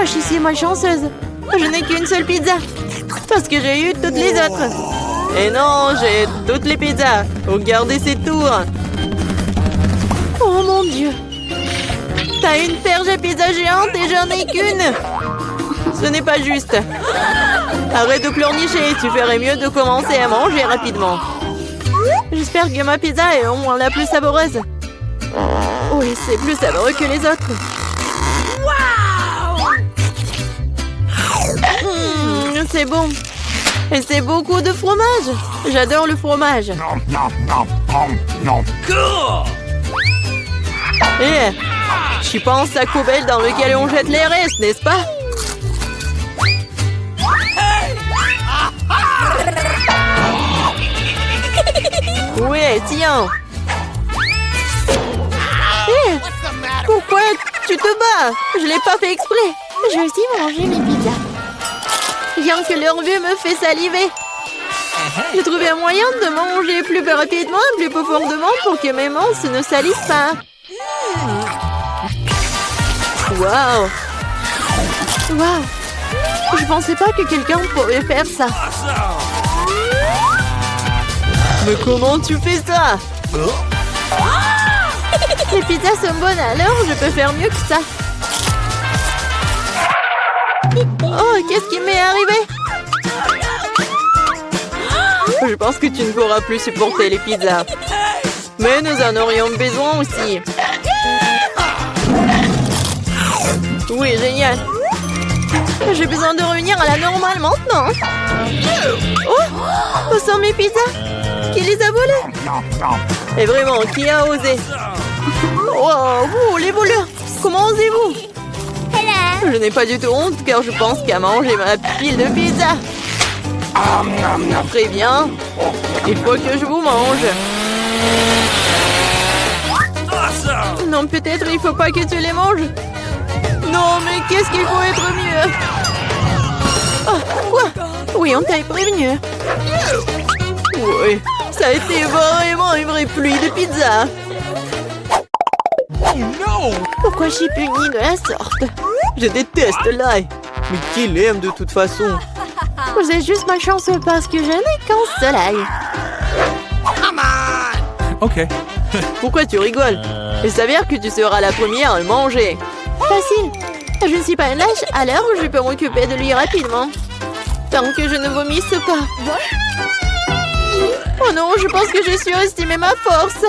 je suis malchanceuse. Je n'ai qu'une seule pizza. Parce que j'ai eu toutes les autres. Et non, j'ai toutes les pizzas. Regardez ces tours. Oh mon Dieu. T'as une perche à pizza géante et j'en ai qu'une. Ce n'est pas juste. Arrête de pleurnicher. Tu ferais mieux de commencer à manger rapidement. J'espère que ma pizza est au moins la plus savoureuse. Oui, c'est plus savoureux que les autres. C'est bon. Et c'est beaucoup de fromage. J'adore le fromage. Tu penses à Koubel dans lequel on jette les restes, n'est-ce pas? Ouais, tiens. Pourquoi tu te bats? Je l'ai pas fait exprès. Je vais aussi manger mes pizzas. Rien que leur vue me fait saliver. J'ai trouvé un moyen de manger plus rapidement et plus profondément pour que mes mains ne salissent pas. Waouh! Waouh! Je pensais pas que quelqu'un pouvait faire ça. Mais comment tu fais ça? Les pizzas sont bonnes, alors je peux faire mieux que ça. Oh, qu'est-ce qui m'est arrivé? Je pense que tu ne pourras plus supporter les pizzas. Mais nous en aurions besoin aussi. Oui, génial. J'ai besoin de revenir à la normale maintenant. Oh, où sont mes pizzas? Qui les a volées? Et vraiment, qui a osé? Wow, vous, les voleurs, comment osez-vous? Je n'ai pas du tout honte car je pense qu'à manger ma pile de pizza. Très bien. Il faut que je vous mange. Non, peut-être il faut pas que tu les manges. Non, mais qu'est-ce qu'il faut être mieux? Oh, quoi? Oui, on t'a prévenu. Oui, ça a été vraiment une vraie pluie de pizza. Pourquoi je suis punie de la sorte? Je déteste l'ail. Mais qui l'aime de toute façon? Vous êtes juste malchanceux parce que je n'ai qu'un seul ail. Ok. Pourquoi tu rigoles? Il s'avère que tu seras la première à le manger. Facile. Je ne suis pas une lâche, alors je peux m'occuper de lui rapidement. Tant que je ne vomisse pas. Oh non, je pense que j'ai surestimé ma force.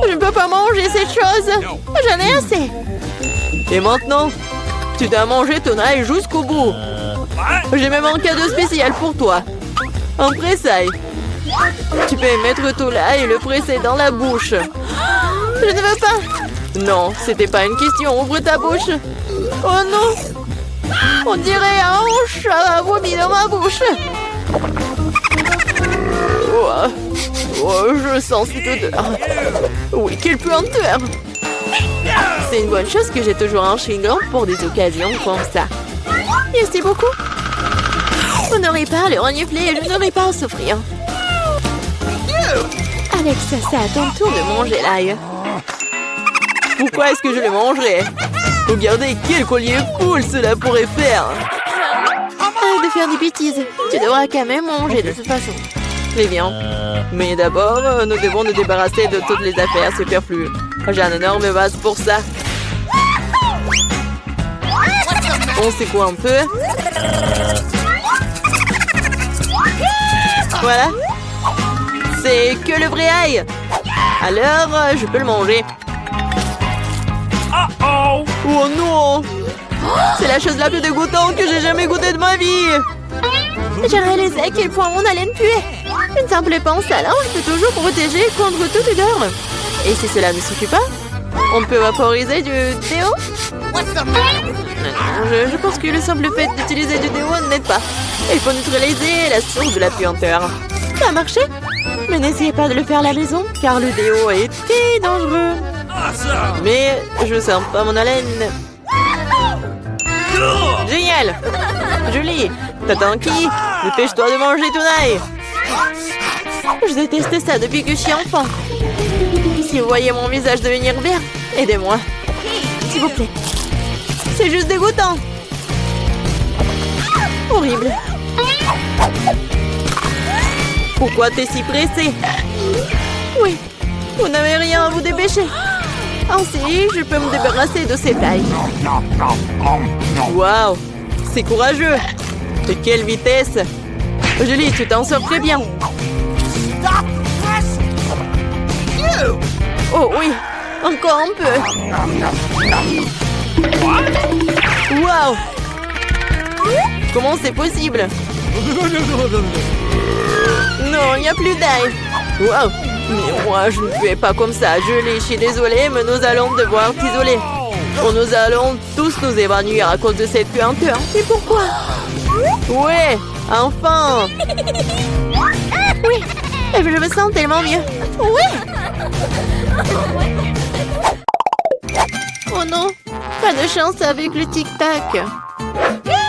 Je ne peux pas manger cette chose. J'en ai assez. Et maintenant, tu dois manger ton ail jusqu'au bout. J'ai même un cadeau spécial pour toi. Un presse-ail. Tu peux mettre ton ail et le presser dans la bouche. Je ne veux pas. Non, c'était pas une question. Ouvre ta bouche. Oh non. On dirait un chat a vomi dans ma bouche. Oh, je sens cette odeur. Oui, quelle puanteur. C'est une bonne chose que j'ai toujours un chewing-gum pour des occasions comme ça. Merci beaucoup. Vous n'aurez pas à le renifler et je n'aurai pas à souffrir. Alex, c'est à ton tour de manger l'ail. Pourquoi est-ce que je le mangerais? Regardez quel collier cool cela pourrait faire. Arrête de faire des bêtises. Tu devras quand même manger de toute façon. Très bien. Mais d'abord, nous devons nous débarrasser de toutes les affaires superflues. J'ai un énorme vase pour ça. On secoue un peu. Voilà. C'est que le vrai ail. Alors, je peux le manger. Oh non! C'est la chose la plus dégoûtante que j'ai jamais goûtée de ma vie. J'ai réalisé à quel point mon haleine puait. Une simple pince à linge peut toujours protéger contre toute odeur. Et si cela ne suffit pas, on peut vaporiser du déo. Je pense que le simple fait d'utiliser du déo n'aide pas. Il faut neutraliser la source de la puanteur. Ça a marché? Mais n'essayez pas de le faire à la maison, car le déo est très dangereux. Mais je sens pas mon haleine. Génial! Julie, t'attends qui? Dépêche-toi de manger ton ail. Je déteste ça depuis que je suis enfant. Si vous voyez mon visage devenir vert, aidez-moi. S'il vous plaît. C'est juste dégoûtant. Horrible. Pourquoi t'es si pressé? Oui, vous n'avez rien à vous dépêcher. Ainsi, je peux me débarrasser de ces tailles. Waouh, c'est courageux. De quelle vitesse! Julie, tu t'en sors très bien. Oh oui, encore un peu. Waouh! Comment c'est possible? Non, il n'y a plus d'ail. Waouh! Mais moi, je ne fais pas comme ça. Julie, je suis désolée, mais nous allons devoir t'isoler. Nous allons tous nous évanouir à cause de cette puanteur. Et pourquoi? Ouais, enfin! Oui, je me sens tellement mieux. Oui! Oh non, pas de chance avec le tic-tac.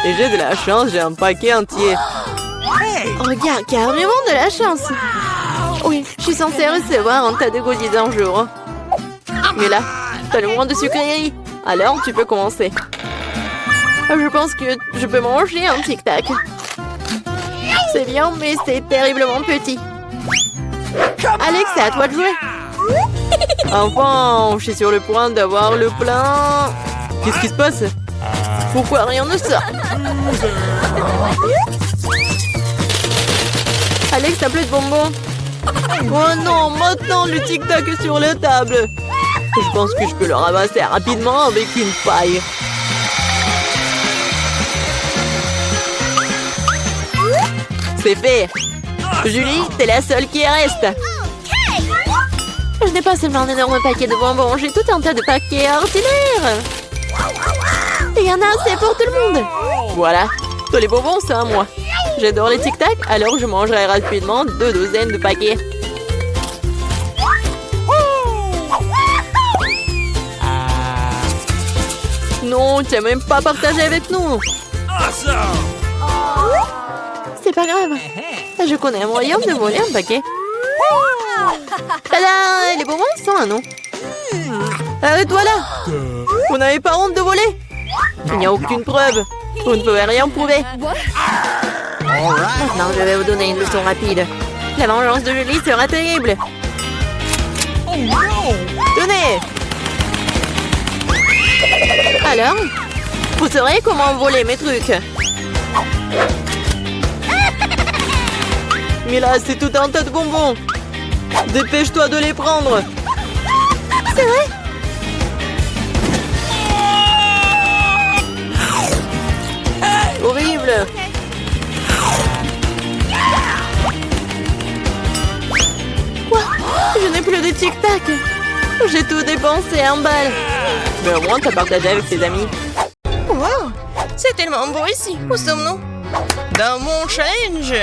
Et j'ai de la chance, j'ai un paquet entier. Regarde, carrément de la chance. Oui, je suis censée recevoir un tas de goodies un jour. Mais là, t'as le moins de sucreries. Alors, tu peux commencer. Je pense que je peux manger un tic-tac. C'est bien, mais c'est terriblement petit. Alex, c'est à toi de jouer. Enfin, je suis sur le point d'avoir le plein. Qu'est-ce qui se passe? Pourquoi rien ne sort? Alex, t'as plus de bonbons. Oh non, maintenant le tic-tac est sur la table. Je pense que je peux le ramasser rapidement avec une paille. C'est fait. Julie, t'es la seule qui reste. Je n'ai pas seulement un énorme paquet de bonbons, j'ai tout un tas de paquets ordinaires. Il y en a assez pour tout le monde. Voilà, tous les bonbons, c'est à moi. J'adore les tic-tac, alors je mangerai rapidement 2 douzaines de paquets. Non, tu n'as même pas partagé avec nous. C'est pas grave. Je connais un moyen de voler un paquet. Tada! Les bonbons sont à nous. Arrête-toi là! Vous n'avez pas honte de voler? Il n'y a aucune preuve. Vous ne pouvez rien prouver. Maintenant, je vais vous donner une leçon rapide. La vengeance de Julie sera terrible. Tenez! Alors? Vous saurez comment voler mes trucs. Mais là, c'est tout un tas de bonbons. Dépêche-toi de les prendre. C'est vrai? Horrible. Quoi? Je n'ai plus de tic-tac. J'ai tout dépensé en balles. Mais au moins, t'as partagé avec tes amis. Wow, c'est tellement beau ici. Où sommes-nous? Dans mon challenge.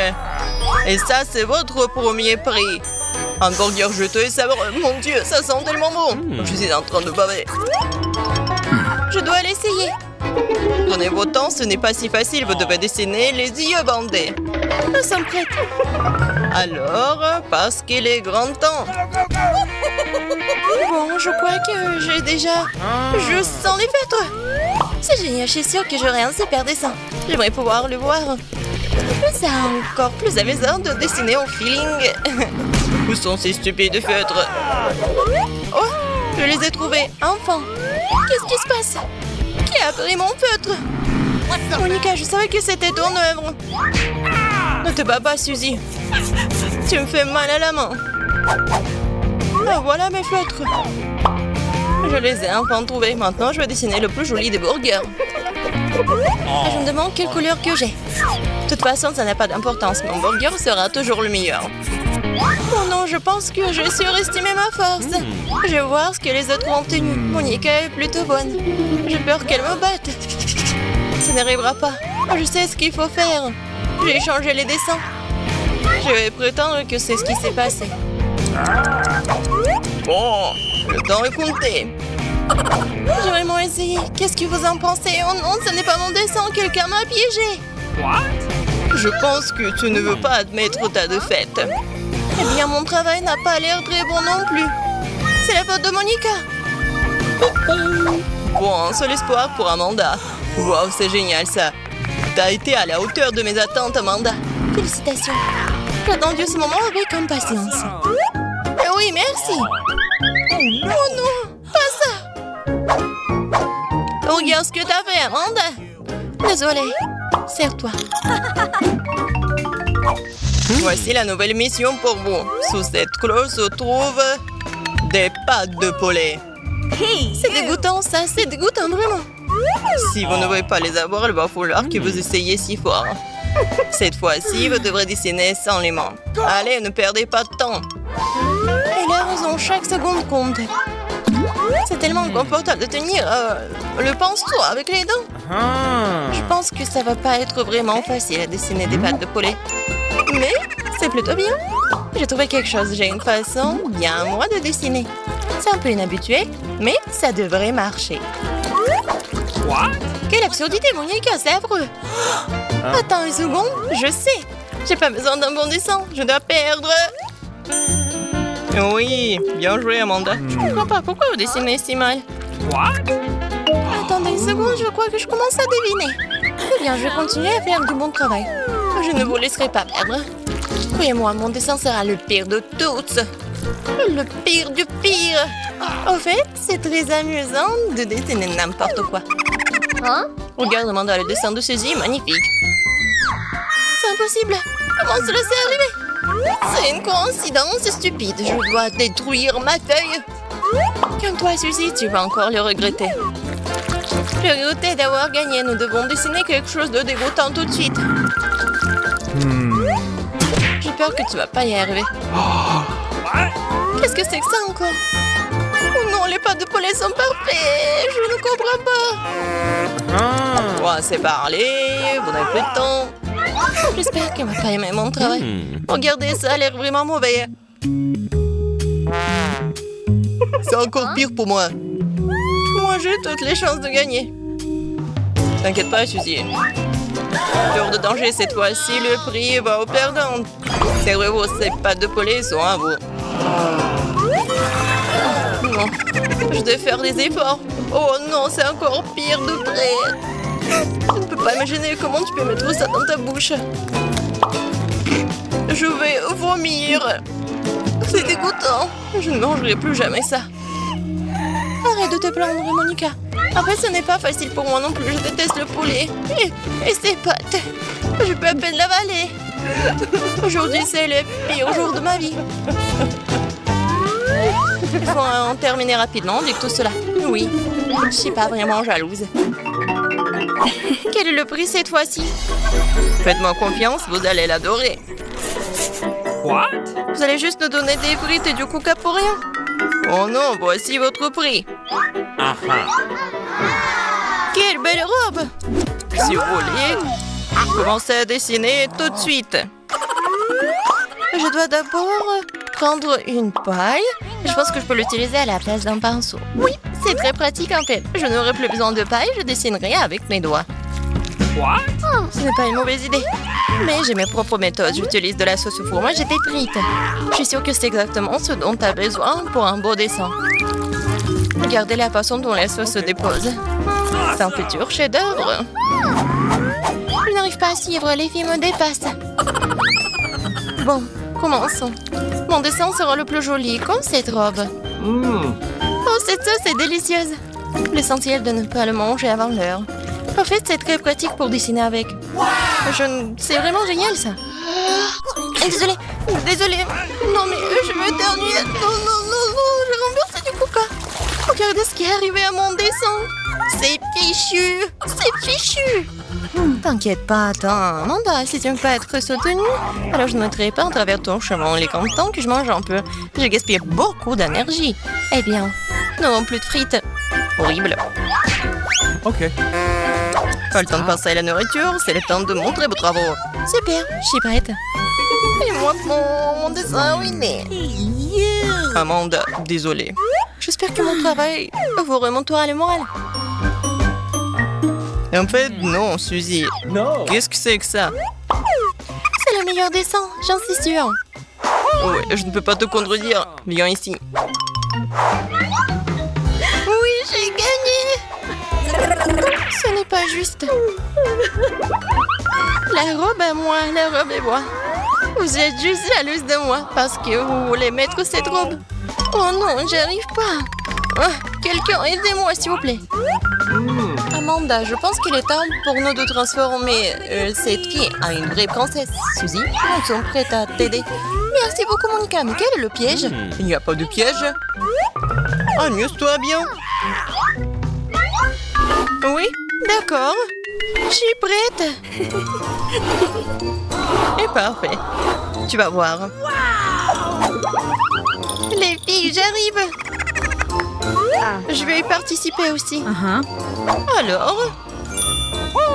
Et ça, c'est votre premier prix. Un burger juteux et savoureux. Mon Dieu, ça sent tellement bon. Je suis en train de baver. Je dois l'essayer. Prenez votre temps, ce n'est pas si facile. Vous devez dessiner les yeux bandés. Nous sommes prêtes. Alors, parce qu'il est grand temps. Bon, je crois que j'ai déjà... Je sens les fêtes. C'est génial, je suis sûre que j'aurai un super dessin. J'aimerais pouvoir le voir. C'est encore plus amusant de dessiner au feeling. Où sont ces stupides feutres? Oh, je les ai trouvés. Enfin, qu'est-ce qui se passe? Qui a pris mon feutre? Monica, je savais que c'était ton œuvre. Ne te bats pas, Suzy. Tu me fais mal à la main. Ah, voilà mes feutres. Je les ai enfin trouvés. Maintenant, je vais dessiner le plus joli des burgers. Je me demande quelle couleur que j'ai. De toute façon, ça n'a pas d'importance. Mon burger sera toujours le meilleur. Oh non, je pense que j'ai surestimé ma force. Je vais voir ce que les autres ont obtenu. Monica est plutôt bonne. J'ai peur qu'elle me batte. Ça n'arrivera pas. Je sais ce qu'il faut faire. J'ai changé les dessins. Je vais prétendre que c'est ce qui s'est passé. Bon, le temps est compté. J'ai vraiment essayé. Qu'est-ce que vous en pensez? Oh non, ce n'est pas mon dessin. Quelqu'un m'a piégé. Je pense que tu ne veux pas admettre ta défaite. Eh bien, mon travail n'a pas l'air très bon non plus. C'est la faute de Monica. Bon, un seul espoir pour Amanda. Wow, c'est génial ça. T'as été à la hauteur de mes attentes, Amanda. Félicitations. J'ai attendu ce moment avec impatience. Oui, merci. Oh non, pas ça. Regarde ce que t'as fait, Amanda. Désolée. Serre-toi. Voici la nouvelle mission pour vous. Sous cette cloche se trouvent des pâtes de poulet. C'est dégoûtant, ça. C'est dégoûtant, vraiment. Si vous ne pouvez pas les avoir, il va falloir que vous essayiez si fort. Cette fois-ci, vous devrez dessiner sans les mains. Allez, ne perdez pas de temps. Et là, raison, chaque seconde compte. C'est tellement confortable de tenir le pinceau avec les dents. Je pense que ça va pas être vraiment facile à dessiner des pâtes de poulet. Mais c'est plutôt bien. J'ai trouvé quelque chose. J'ai une façon bien à moi de dessiner. C'est un peu inhabitué, mais ça devrait marcher. What? Quelle absurdité, Monica, c'est affreux. Attends une seconde, je sais. J'ai pas besoin d'un bon dessin, je dois perdre. Oui, bien joué, Amanda. Je comprends pas, pourquoi vous dessinez si mal? What? Attendez une seconde, je crois que je commence à deviner. Eh bien, je vais continuer à faire du bon travail. Je ne vous laisserai pas perdre. Croyez-moi, mon dessin sera le pire de tous. Le pire du pire. Au fait, c'est très amusant de dessiner n'importe quoi. Hein? Regarde, Amanda, le dessin de Suzy est magnifique. C'est impossible. Comment cela s'est arrivé? C'est une coïncidence stupide. Je dois détruire ma feuille. Calme-toi, Suzy, tu vas encore le regretter. Je regrettais d'avoir gagné. Nous devons dessiner quelque chose de dégoûtant tout de suite. J'ai peur que tu vas pas y arriver. Qu'est-ce que c'est que ça encore? Oh non, les pâtes de poulet sont parfaites. Je ne comprends pas. On va assez parler. Vous n'avez plus de temps. J'espère qu'elle va pas aimer mon travail. Regardez, ça a l'air vraiment mauvais. C'est encore pire pour moi. Moi, j'ai toutes les chances de gagner. T'inquiète pas, Suzy. Peur de danger, cette fois-ci, le prix va aux perdants. Servez-vous, ces pâtes de poulet sont à vous. Non, je dois faire des efforts. Oh non, c'est encore pire de près. Je ne peux pas imaginer comment tu peux mettre ça dans ta bouche. Je vais vomir. C'est dégoûtant. Je ne mangerai plus jamais ça. Arrête de te plaindre, Monica. Après, ce n'est pas facile pour moi non plus. Je déteste le poulet. Et ses pâtes. Je peux à peine l'avaler. Aujourd'hui, c'est le pire jour de ma vie. Il faut en terminer rapidement avec tout cela. Oui, je suis pas vraiment jalouse. Quel est le prix cette fois-ci? Faites-moi confiance, vous allez l'adorer. What? Vous allez juste nous donner des frites et du coca pour rien? Oh non, voici votre prix. Quelle belle robe! Si vous voulez, commencez à dessiner tout de suite. Je dois d'abord prendre une paille. Je pense que je peux l'utiliser à la place d'un pinceau. Oui, c'est très pratique en fait. Je n'aurai plus besoin de paille, je dessinerai avec mes doigts. What? Oh, ce n'est pas une mauvaise idée. Mais j'ai mes propres méthodes. J'utilise de la sauce au fromage et des frites. Je suis sûre que c'est exactement ce dont tu as besoin pour un beau dessin. Regardez la façon dont la sauce se dépose. C'est un futur chef-d'œuvre. Je n'arrive pas à suivre, les filles me dépassent. Bon, commençons. Mon dessin sera le plus joli, comme cette robe. Oh, cette sauce est délicieuse. L'essentiel de ne pas le manger avant l'heure. En fait, c'est très pratique pour dessiner avec. C'est vraiment génial, ça. Désolée. Non, mais je veux éternuer. Non, j'ai remboursé du coca. Regardez ce qui est arrivé à mon dessin. C'est fichu. T'inquiète pas, attends. Amanda, si tu ne veux pas être soutenue, alors je ne mettrai pas en travers ton chemin. Les temps que je mange un peu. J'ai gaspillé beaucoup d'énergie. Eh bien, nous n'avons plus de frites. Horrible. Ok. Pas le temps de passer à la nourriture, c'est le temps de montrer vos travaux. Super, je suis prête. Et moi, mon dessin ruiné. Amanda, désolée. J'espère que mon travail vous remontera le moral. En fait, non, Suzy. Non. Qu'est-ce que c'est que ça? C'est le meilleur dessin, j'en suis sûre. Ouais, je ne peux pas te contredire. Viens ici. Oui, j'ai gagné. Ce n'est pas juste. La robe à moi, la robe est moi. Vous êtes juste jalouse de moi parce que vous voulez mettre cette robe. Oh non, j'arrive pas. Ah, quelqu'un, aidez-moi s'il vous plaît. Amanda, je pense qu'il est temps pour nous de transformer cette fille en une vraie princesse. Suzy, nous sommes prêtes à t'aider. Merci beaucoup, Monica. Mais quel est le piège? Il n'y a pas de piège. Amuse-toi bien. Oui, d'accord. Je suis prête. Et parfait. Tu vas voir. Les filles, j'arrive. Je vais y participer aussi. Alors?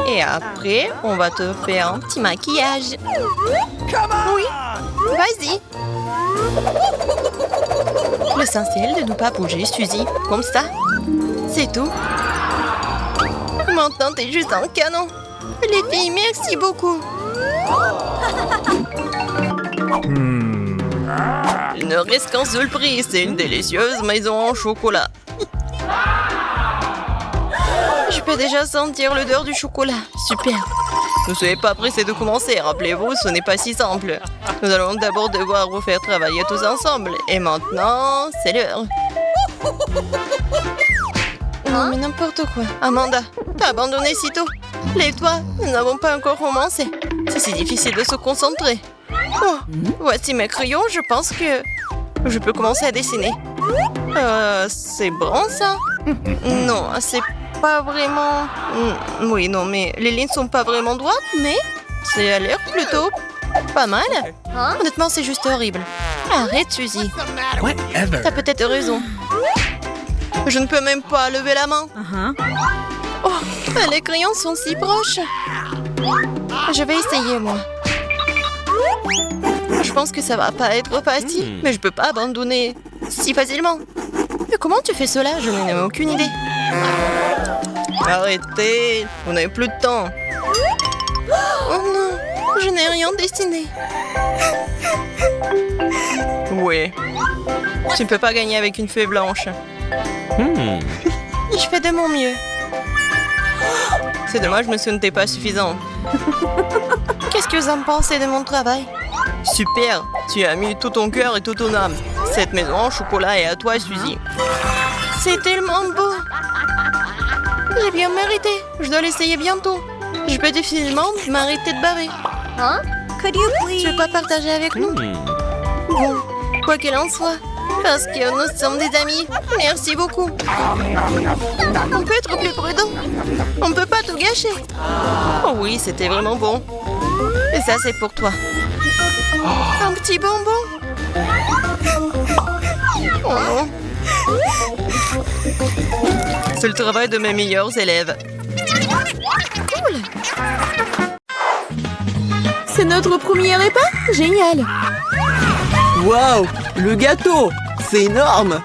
Et après, on va te faire un petit maquillage. Oui, vas-y. L'essentiel de ne pas bouger, Suzy. Comme ça. C'est tout. Maintenant, t'es juste un canon. Les filles, merci beaucoup. Il ne reste qu'un seul prix. C'est une délicieuse maison en chocolat. Je peux déjà sentir l'odeur du chocolat. Super. Ne soyez pas pressés de commencer. Rappelez-vous, ce n'est pas si simple. Nous allons d'abord devoir vous faire travailler tous ensemble. Et maintenant, c'est l'heure. Non, mais n'importe quoi. Amanda, t'as abandonné si tôt. Lève-toi, nous n'avons pas encore commencé. C'est si difficile de se concentrer. Oh, voici mes crayons, je pense que je peux commencer à dessiner. C'est bon ça? Non, c'est pas vraiment... Oui, non, mais les lignes sont pas vraiment droites, mais ça a l'air plutôt pas mal. Honnêtement, c'est juste horrible. Arrête, Suzy. T'as peut-être raison. Je ne peux même pas lever la main. Oh, les crayons sont si proches. Je vais essayer, moi. Je pense que ça va pas être facile, mais je peux pas abandonner si facilement. Mais comment tu fais cela? Je n'en ai aucune idée. Arrêtez, on n'a plus de temps. Oh non, je n'ai rien dessiné. Oui, tu ne peux pas gagner avec une feuille blanche. Je fais de mon mieux. C'est dommage, mais ce n'était pas suffisant. Qu'est-ce que vous en pensez de mon travail? Super, tu as mis tout ton cœur et toute ton âme. Cette maison en chocolat est à toi, Suzy. C'est tellement beau. J'ai bien mérité. Je dois l'essayer bientôt. Je peux difficilement m'arrêter de baver. Tu veux pas partager avec nous? Bon, quoi qu'il en soit, parce que nous sommes des amis. Merci beaucoup. On peut être plus prudent. On ne peut pas tout gâcher. Oh oui, c'était vraiment bon. Et ça, c'est pour toi. Un petit bonbon. Oh. C'est le travail de mes meilleurs élèves. Cool. C'est notre premier repas? Génial. Waouh, le gâteau, c'est énorme.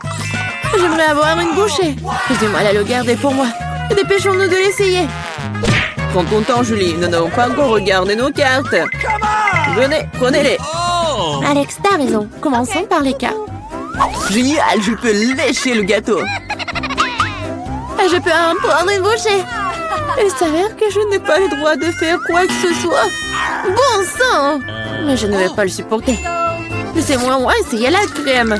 J'aimerais avoir une bouchée. J'ai du mal à le garder pour moi. Dépêchons-nous de l'essayer. Prends ton temps, Julie. Nous n'avons pas encore regardé nos cartes. Venez, prenez-les. Alex, t'as raison. Commençons par les cartes. Génial, je peux lécher le gâteau. Je peux en prendre une bouchée. Il s'avère que je n'ai pas le droit de faire quoi que ce soit. Bon sang! Mais je ne vais pas le supporter. Laissez-moi essayer la crème.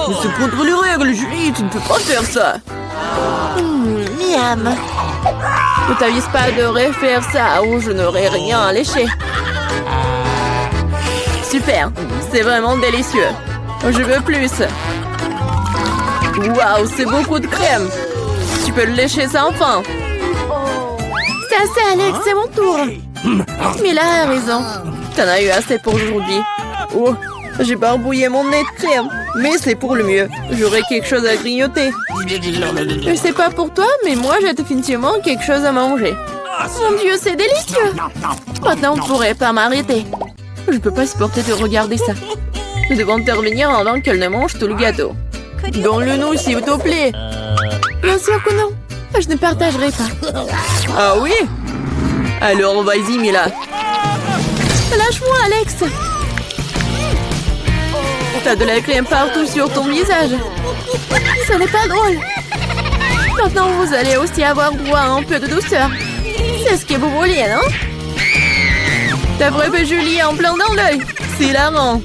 Mais c'est contre les règles, Julie. Tu ne peux pas faire ça. Miam. Ne t'avise pas de refaire ça ou je n'aurai rien à lécher. Super, c'est vraiment délicieux. Je veux plus. Waouh, c'est beaucoup de crème. Tu peux le lécher sans fin. C'est assez, Alex, c'est mon tour. Mila a raison. T'en as eu assez pour aujourd'hui. Oh, j'ai barbouillé mon nez de crème. Mais c'est pour le mieux. J'aurai quelque chose à grignoter. Je sais pas pour toi, mais moi j'ai définitivement quelque chose à manger. Mon Dieu, c'est délicieux. Maintenant, on pourrait pas m'arrêter. Je peux pas supporter de regarder ça. Nous devons intervenir avant qu'elle ne mange tout le gâteau. Donne-le-nous, s'il te plaît. Bien sûr que non. Je ne partagerai pas. Ah oui? Alors, vas-y, Mila. Lâche-moi, Alex. T'as de la crème partout sur ton visage. Ce n'est pas drôle. Maintenant, vous allez aussi avoir droit à un peu de douceur. C'est ce que vous vouliez, non? T'as frappé Julie en plein dans l'œil. C'est hilarant.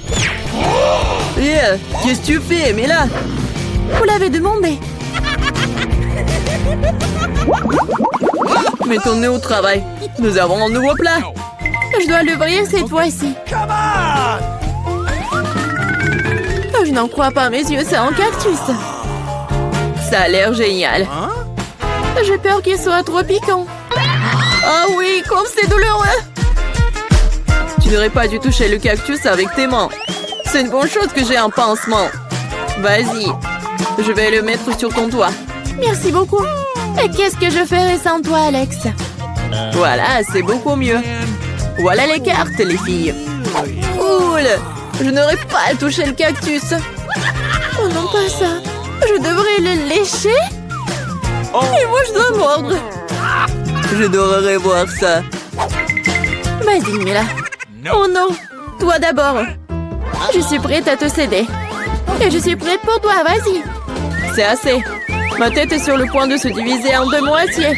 Qu'est-ce que tu fais, Mila? Vous l'avez demandé. Mets ton nez au travail. Nous avons un nouveau plat. Je dois l'ouvrir cette fois-ci. Oh, je n'en crois pas, mes yeux, c'est un cactus. Ça a l'air génial. J'ai peur qu'il soit trop piquant. Ah oui, comme c'est douloureux. Tu n'aurais pas dû toucher le cactus avec tes mains. C'est une bonne chose que j'ai un pansement. Vas-y, je vais le mettre sur ton doigt. Merci beaucoup. Et qu'est-ce que je ferais sans toi, Alex? Voilà, c'est beaucoup mieux. Voilà les cartes, les filles. Cool. Je n'aurais pas touché le cactus. Oh non, pas ça. Je devrais le lécher? Et moi, je dois mordre. J'adorerais voir ça. Vas-y, Mila. Oh non, toi d'abord. Je suis prête à te céder. Et je suis prête pour toi, vas-y. C'est assez. Ma tête est sur le point de se diviser en deux moitiés.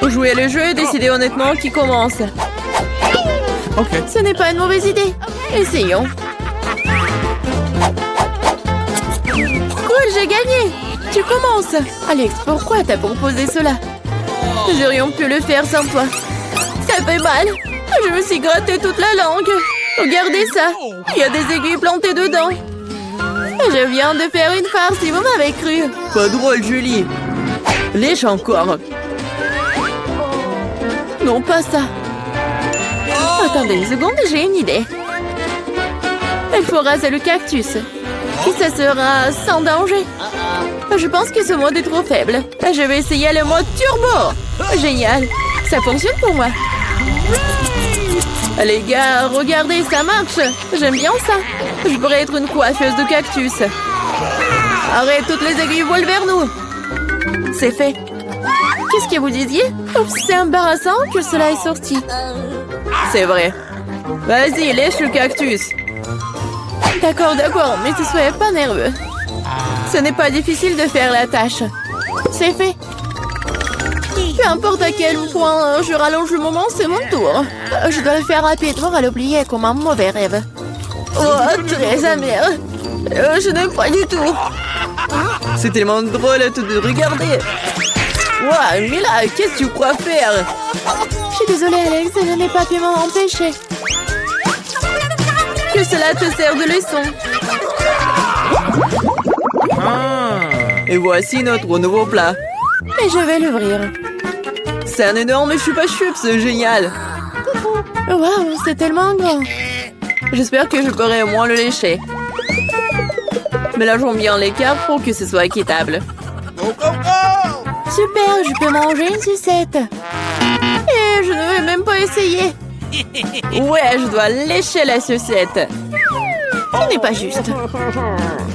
Jouer le jeu et décider honnêtement qui commence. Ok. Ce n'est pas une mauvaise idée. Essayons. Cool, j'ai gagné. Tu commences. Alex, pourquoi t'as proposé cela? Nous aurions pu le faire sans toi. Ça fait mal. Je me suis gratté toute la langue. Regardez ça. Il y a des aiguilles plantées dedans. Je viens de faire une farce, si vous m'avez cru. Pas drôle, Julie. Lèche encore. Non, pas ça. Attendez une seconde, j'ai une idée. Il faut raser le cactus. Et ça sera sans danger. Je pense que ce mode est trop faible. Je vais essayer le mode turbo. Génial. Ça fonctionne pour moi. Les gars, regardez, ça marche. J'aime bien ça. Je pourrais être une coiffeuse de cactus. Arrête, toutes les aiguilles volent vers nous. C'est fait. Qu'est-ce que vous disiez? Oups, c'est embarrassant que cela est sorti. C'est vrai. Vas-y, lèche le cactus. D'accord, mais ne soyez pas nerveux. Ce n'est pas difficile de faire la tâche. C'est fait. Peu importe à quel point je rallonge le moment, c'est mon tour. Je dois le faire rapidement à l'oublier comme un mauvais rêve. Oh, très amer. Je n'aime pas du tout. C'est tellement drôle à te de regarder. Ouah, Mila, qu'est-ce que tu crois faire? Je suis désolée, Alex, je n'ai pas pu m'en empêcher. Que cela te sert de leçon. Et voici notre nouveau plat. Et je vais l'ouvrir. C'est un énorme chupa-chups, c'est génial. Waouh, c'est tellement grand. J'espère que je pourrai au moins le lécher. Mélangeons bien les cartes pour que ce soit équitable. Super, je peux manger une sucette. Et je ne vais même pas essayer. Ouais, je dois lécher la sucette. Ce n'est pas juste.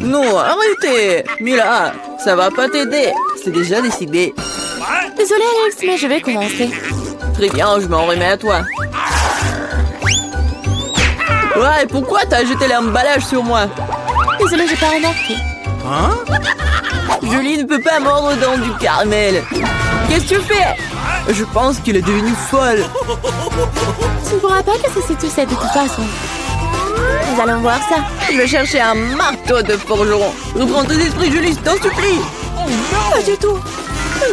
Non, arrêtez. Mila, ça va pas t'aider. C'est déjà décidé. Désolée, Alex, mais je vais commencer. Très bien, je m'en remets à toi. Ouais, pourquoi t'as jeté l'emballage sur moi? Désolée, j'ai pas remarqué. Julie ne peut pas mordre dans du caramel. Qu'est-ce que tu fais? Je pense qu'il est devenu folle. Tu ne pourras pas casser cette sucette de toute façon. Nous allons voir ça. Je vais chercher un marteau de forgeron. Reprends tes esprits, Julie, je t'en supplie. Pas du tout.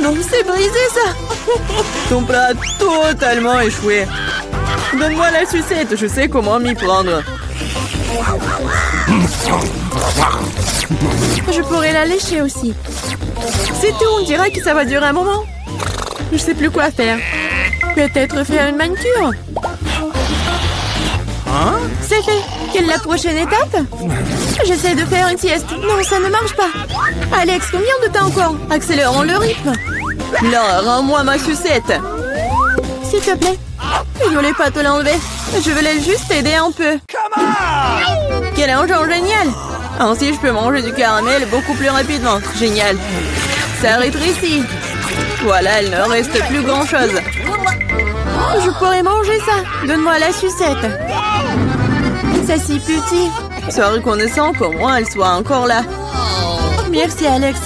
Non, c'est brisé ça. Ton plat a totalement échoué. Donne-moi la sucette, je sais comment m'y prendre. Je pourrais la lécher aussi. C'est tout, on dirait que ça va durer un moment. Je sais plus quoi faire. Peut-être faire une manucure. C'est fait. Quelle est la prochaine étape? J'essaie de faire une sieste. Non, ça ne marche pas. Alex, combien de temps encore? Accélérons le rythme. Là, rends-moi ma sucette. S'il te plaît. Je voulais pas te l'enlever. Je voulais juste t'aider un peu. Quel engin génial! Ainsi, je peux manger du caramel beaucoup plus rapidement. Génial. Ça rétrécit. Voilà, il ne reste plus grand-chose. Je pourrais manger ça. Donne-moi la sucette. C'est si petit. Sois reconnaissant qu'au moins elle soit encore là. Merci, Alex.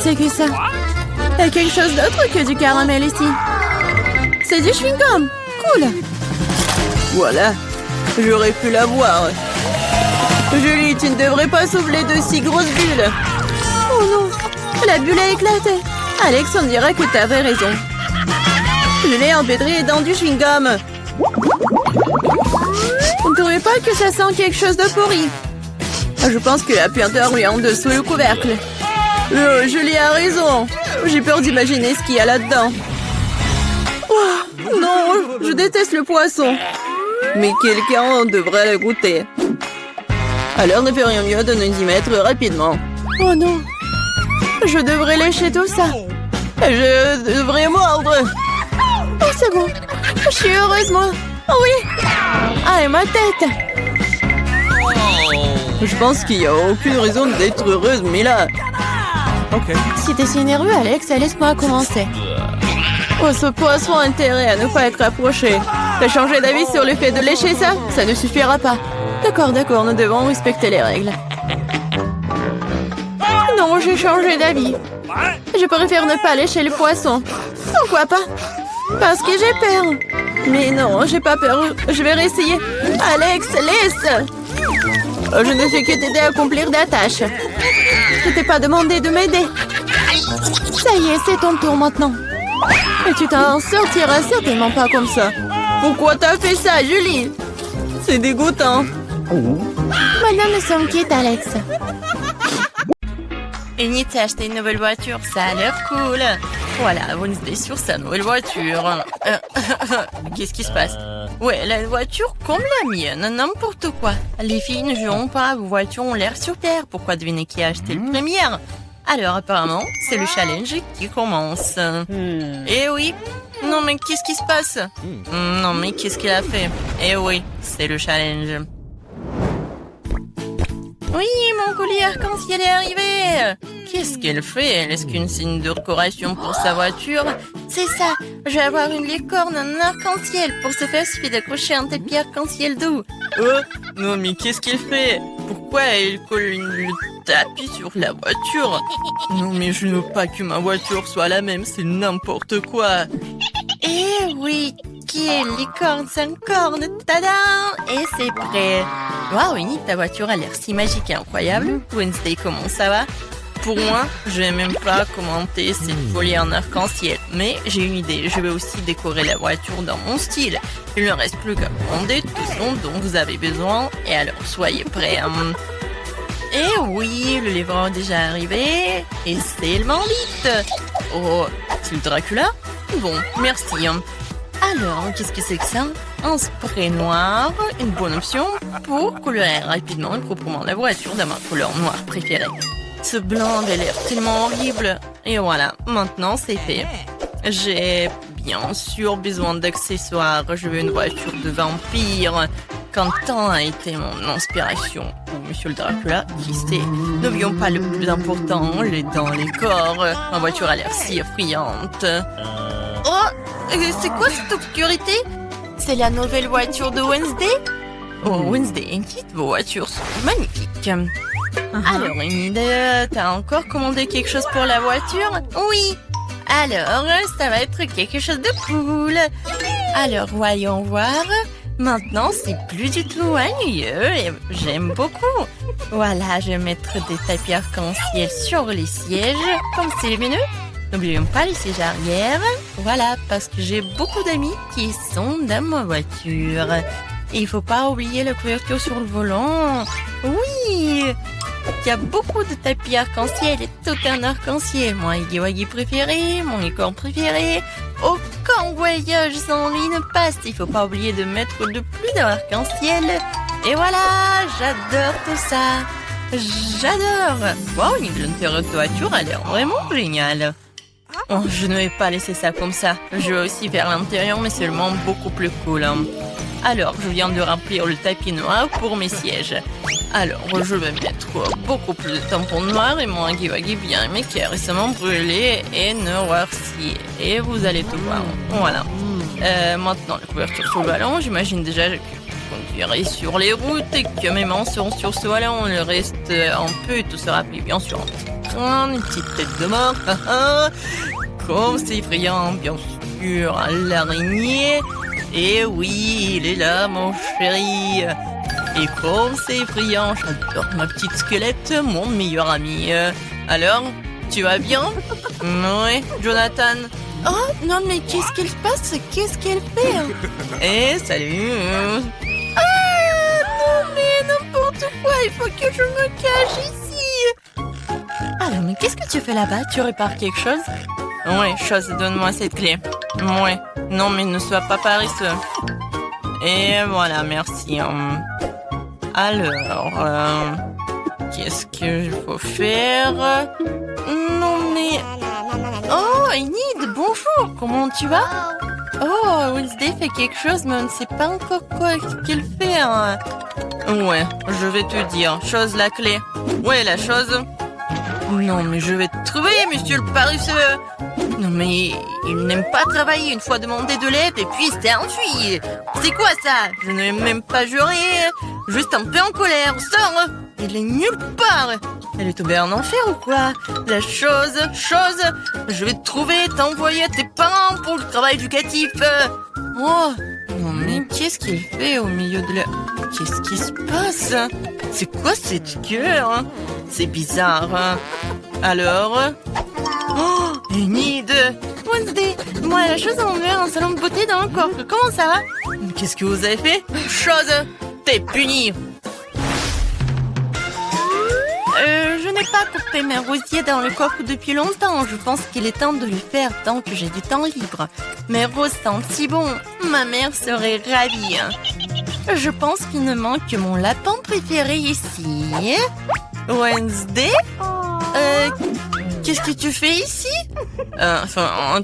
c'est que ça? Il y a quelque chose d'autre que du caramel ici. C'est du chewing-gum. Cool. Voilà, j'aurais pu l'avoir. Julie, tu ne devrais pas souffler de si grosses bulles. Oh non, la bulle a éclaté. Alex, on dirait que t'avais raison. Je l'ai empêtré dans du chewing-gum. On ne trouvez pas que ça sent quelque chose de pourri? Je pense que la puanteur vient de sous le couvercle. Julie a raison. J'ai peur d'imaginer ce qu'il y a là-dedans. Oh, non, je déteste le poisson. Mais quelqu'un devrait le goûter. Alors ne ferions mieux de nous y mettre rapidement. Oh non, je devrais lécher tout ça. Je devrais mordre. Oh, c'est bon. Je suis heureuse, moi. Oh oui. Ah, et ma tête. Je pense qu'il n'y a aucune raison d'être heureuse, mais là... Ok. Si t'es si nerveux, Alex, laisse-moi commencer. Oh, ce poisson a intérêt à ne pas être approché. T'as changé d'avis sur le fait de lécher ça? Ça ne suffira pas. D'accord, nous devons respecter les règles. Non, j'ai changé d'avis. Je préfère ne pas lécher le poisson. Pourquoi pas? Parce que j'ai peur. Mais non, j'ai pas peur. Je vais réessayer. Alex, laisse! Je ne fais que t'aider à accomplir des tâches. Je t'ai pas demandé de m'aider. Ça y est, c'est ton tour maintenant. Et tu t'en sortiras certainement pas comme ça. Pourquoi t'as fait ça, Julie? C'est dégoûtant. Maintenant, nous sommes quittes, Alex. Enid s'est acheté une nouvelle voiture, ça a l'air cool. Voilà, Wednesday sur sa nouvelle voiture. Qu'est-ce qui se passe? Ouais, la voiture comme la mienne, n'importe quoi. Les filles ne joueront pas, vos voitures ont l'air super. Pourquoi deviner qui a acheté le premier? Alors apparemment, c'est le challenge qui commence. Eh oui. Non mais qu'est-ce qui se passe? Non mais qu'est-ce qu'il a fait? Eh oui, c'est le challenge. Oui, mon collier arc-en-ciel est arrivé. Qu'est-ce qu'elle fait? Est-ce qu'une signe de décoration pour sa voiture? C'est ça, je vais avoir une licorne en arc-en-ciel. Pour ce faire, il suffit d'accrocher un tapis arc-en-ciel doux. Oh, non mais qu'est-ce qu'elle fait? Pourquoi elle colle le tapis sur la voiture? Non mais je ne veux pas que ma voiture soit la même, c'est n'importe quoi. Eh oui, qui est licorne sans corne? Tada! Et c'est prêt. Waouh, Enid, ta voiture a l'air si magique et incroyable. Wednesday, comment ça va? Pour moi, je vais même pas commenter cette folie en arc-en-ciel. Mais j'ai une idée, je vais aussi décorer la voiture dans mon style. Il ne reste plus qu'à commander tout ce dont vous avez besoin. Et alors, soyez prêts. Et oui, le livreur est déjà arrivé. Et c'est le bandit. Oh, c'est le Dracula? Bon, merci. Alors, qu'est-ce que c'est que ça? Un spray noir, une bonne option pour colorer rapidement et proprement la voiture de ma couleur noire préférée. Ce blanc avait l'air tellement horrible. Et voilà, maintenant c'est fait. J'ai bien sûr besoin d'accessoires. Je veux une voiture de vampire. Quentin a été mon inspiration. Ou Monsieur le Dracula, qui sait? N'oublions pas le plus important, les dents, les corps. Ma voiture a l'air si effrayante. Oh, c'est quoi cette obscurité? C'est la nouvelle voiture de Wednesday? Oh, Wednesday, Enid, vos voitures sont magnifiques. Alors, Enid, t'as encore commandé quelque chose pour la voiture? Oui. Alors, ça va être quelque chose de cool. Alors, voyons voir. Maintenant, c'est plus du tout ennuyeux et j'aime beaucoup. Voilà, je vais mettre des tapis arc-en-ciel sur les sièges, comme c'est lumineux. N'oublions pas les sièges arrière. Voilà, parce que j'ai beaucoup d'amis qui sont dans ma voiture. Et il faut pas oublier la couverture sur le volant. Oui, il y a beaucoup de tapis arc-en-ciel et tout un arc-en-ciel. Mon Huggy préféré, mon licorne préféré. Aucun voyage sans lui ne passe. Il faut pas oublier de mettre le plus d'arc-en-ciel. Et voilà, j'adore tout ça. J'adore. Wow, l'intérieur de voiture a l'air vraiment génial. Oh, je ne vais pas laisser ça comme ça. Je vais aussi faire l'intérieur, mais seulement beaucoup plus cool. Alors, je viens de remplir le tapis noir pour mes sièges. Alors, je vais mettre beaucoup plus de tampons noirs et mon Huggy bien aimé qui est récemment brûlé et noirci. Et vous allez tout voir. Voilà. Maintenant, la couverture sur le ballon. J'imagine déjà que je conduirai sur les routes et que mes mains seront sur ce volant. Le reste, un peu, et tout sera plus bien sûr. Une petite tête de mort. Comme c'est effrayant, bien sûr. L'araignée. Et oui, il est là, mon chéri. Et comme c'est effrayant, j'adore ma petite squelette, mon meilleur ami. Alors, tu vas bien? Oui, Jonathan. Oh, non, mais qu'est-ce qu'elle passe? Qu'est-ce qu'elle fait? Eh, salut. Ah, non, mais n'importe quoi. Il faut que je me cache ici. Alors, mais qu'est-ce que tu fais là-bas? Tu répares quelque chose? Oui, chose, donne-moi cette clé. Oui, non, mais ne sois pas paresseux. Et voilà, merci. Alors, qu'est-ce qu'il faut faire? Non, mais... Oh, Enid, bonjour, comment tu vas? Oh, Wednesday fait quelque chose, mais on ne sait pas encore quoi qu'elle fait. Hein. Ouais, je vais te dire. Chose, la clé. Ouais, la chose. Non, mais je vais te trouver, monsieur le paresseux. Non, mais il n'aime pas travailler. Une fois demandé de l'aide et puis il s'est enfui. C'est quoi ça? Je n'ai même pas juré. Juste un peu en colère. Sors! Il est nulle part. Elle est tombée en enfer ou quoi? La chose, je vais te trouver, t'envoyer à tes parents pour le travail éducatif. Oh, non mais qu'est-ce qu'il fait au milieu de la... Qu'est-ce qui se passe? C'est quoi cette gueule? C'est bizarre. Alors? Oh, Enid! Wednesday, moi la chose en verre, un salon de beauté dans le coffre. Comment ça va? Qu'est-ce que vous avez fait? Chose, t'es puni. Je n'ai pas coupé mes rosiers dans le coffre depuis longtemps. Je pense qu'il est temps de le faire tant que j'ai du temps libre. Mes roses sentent si bon. Ma mère serait ravie. Je pense qu'il ne manque que mon lapin préféré ici. Wednesday? Qu'est-ce que tu fais ici?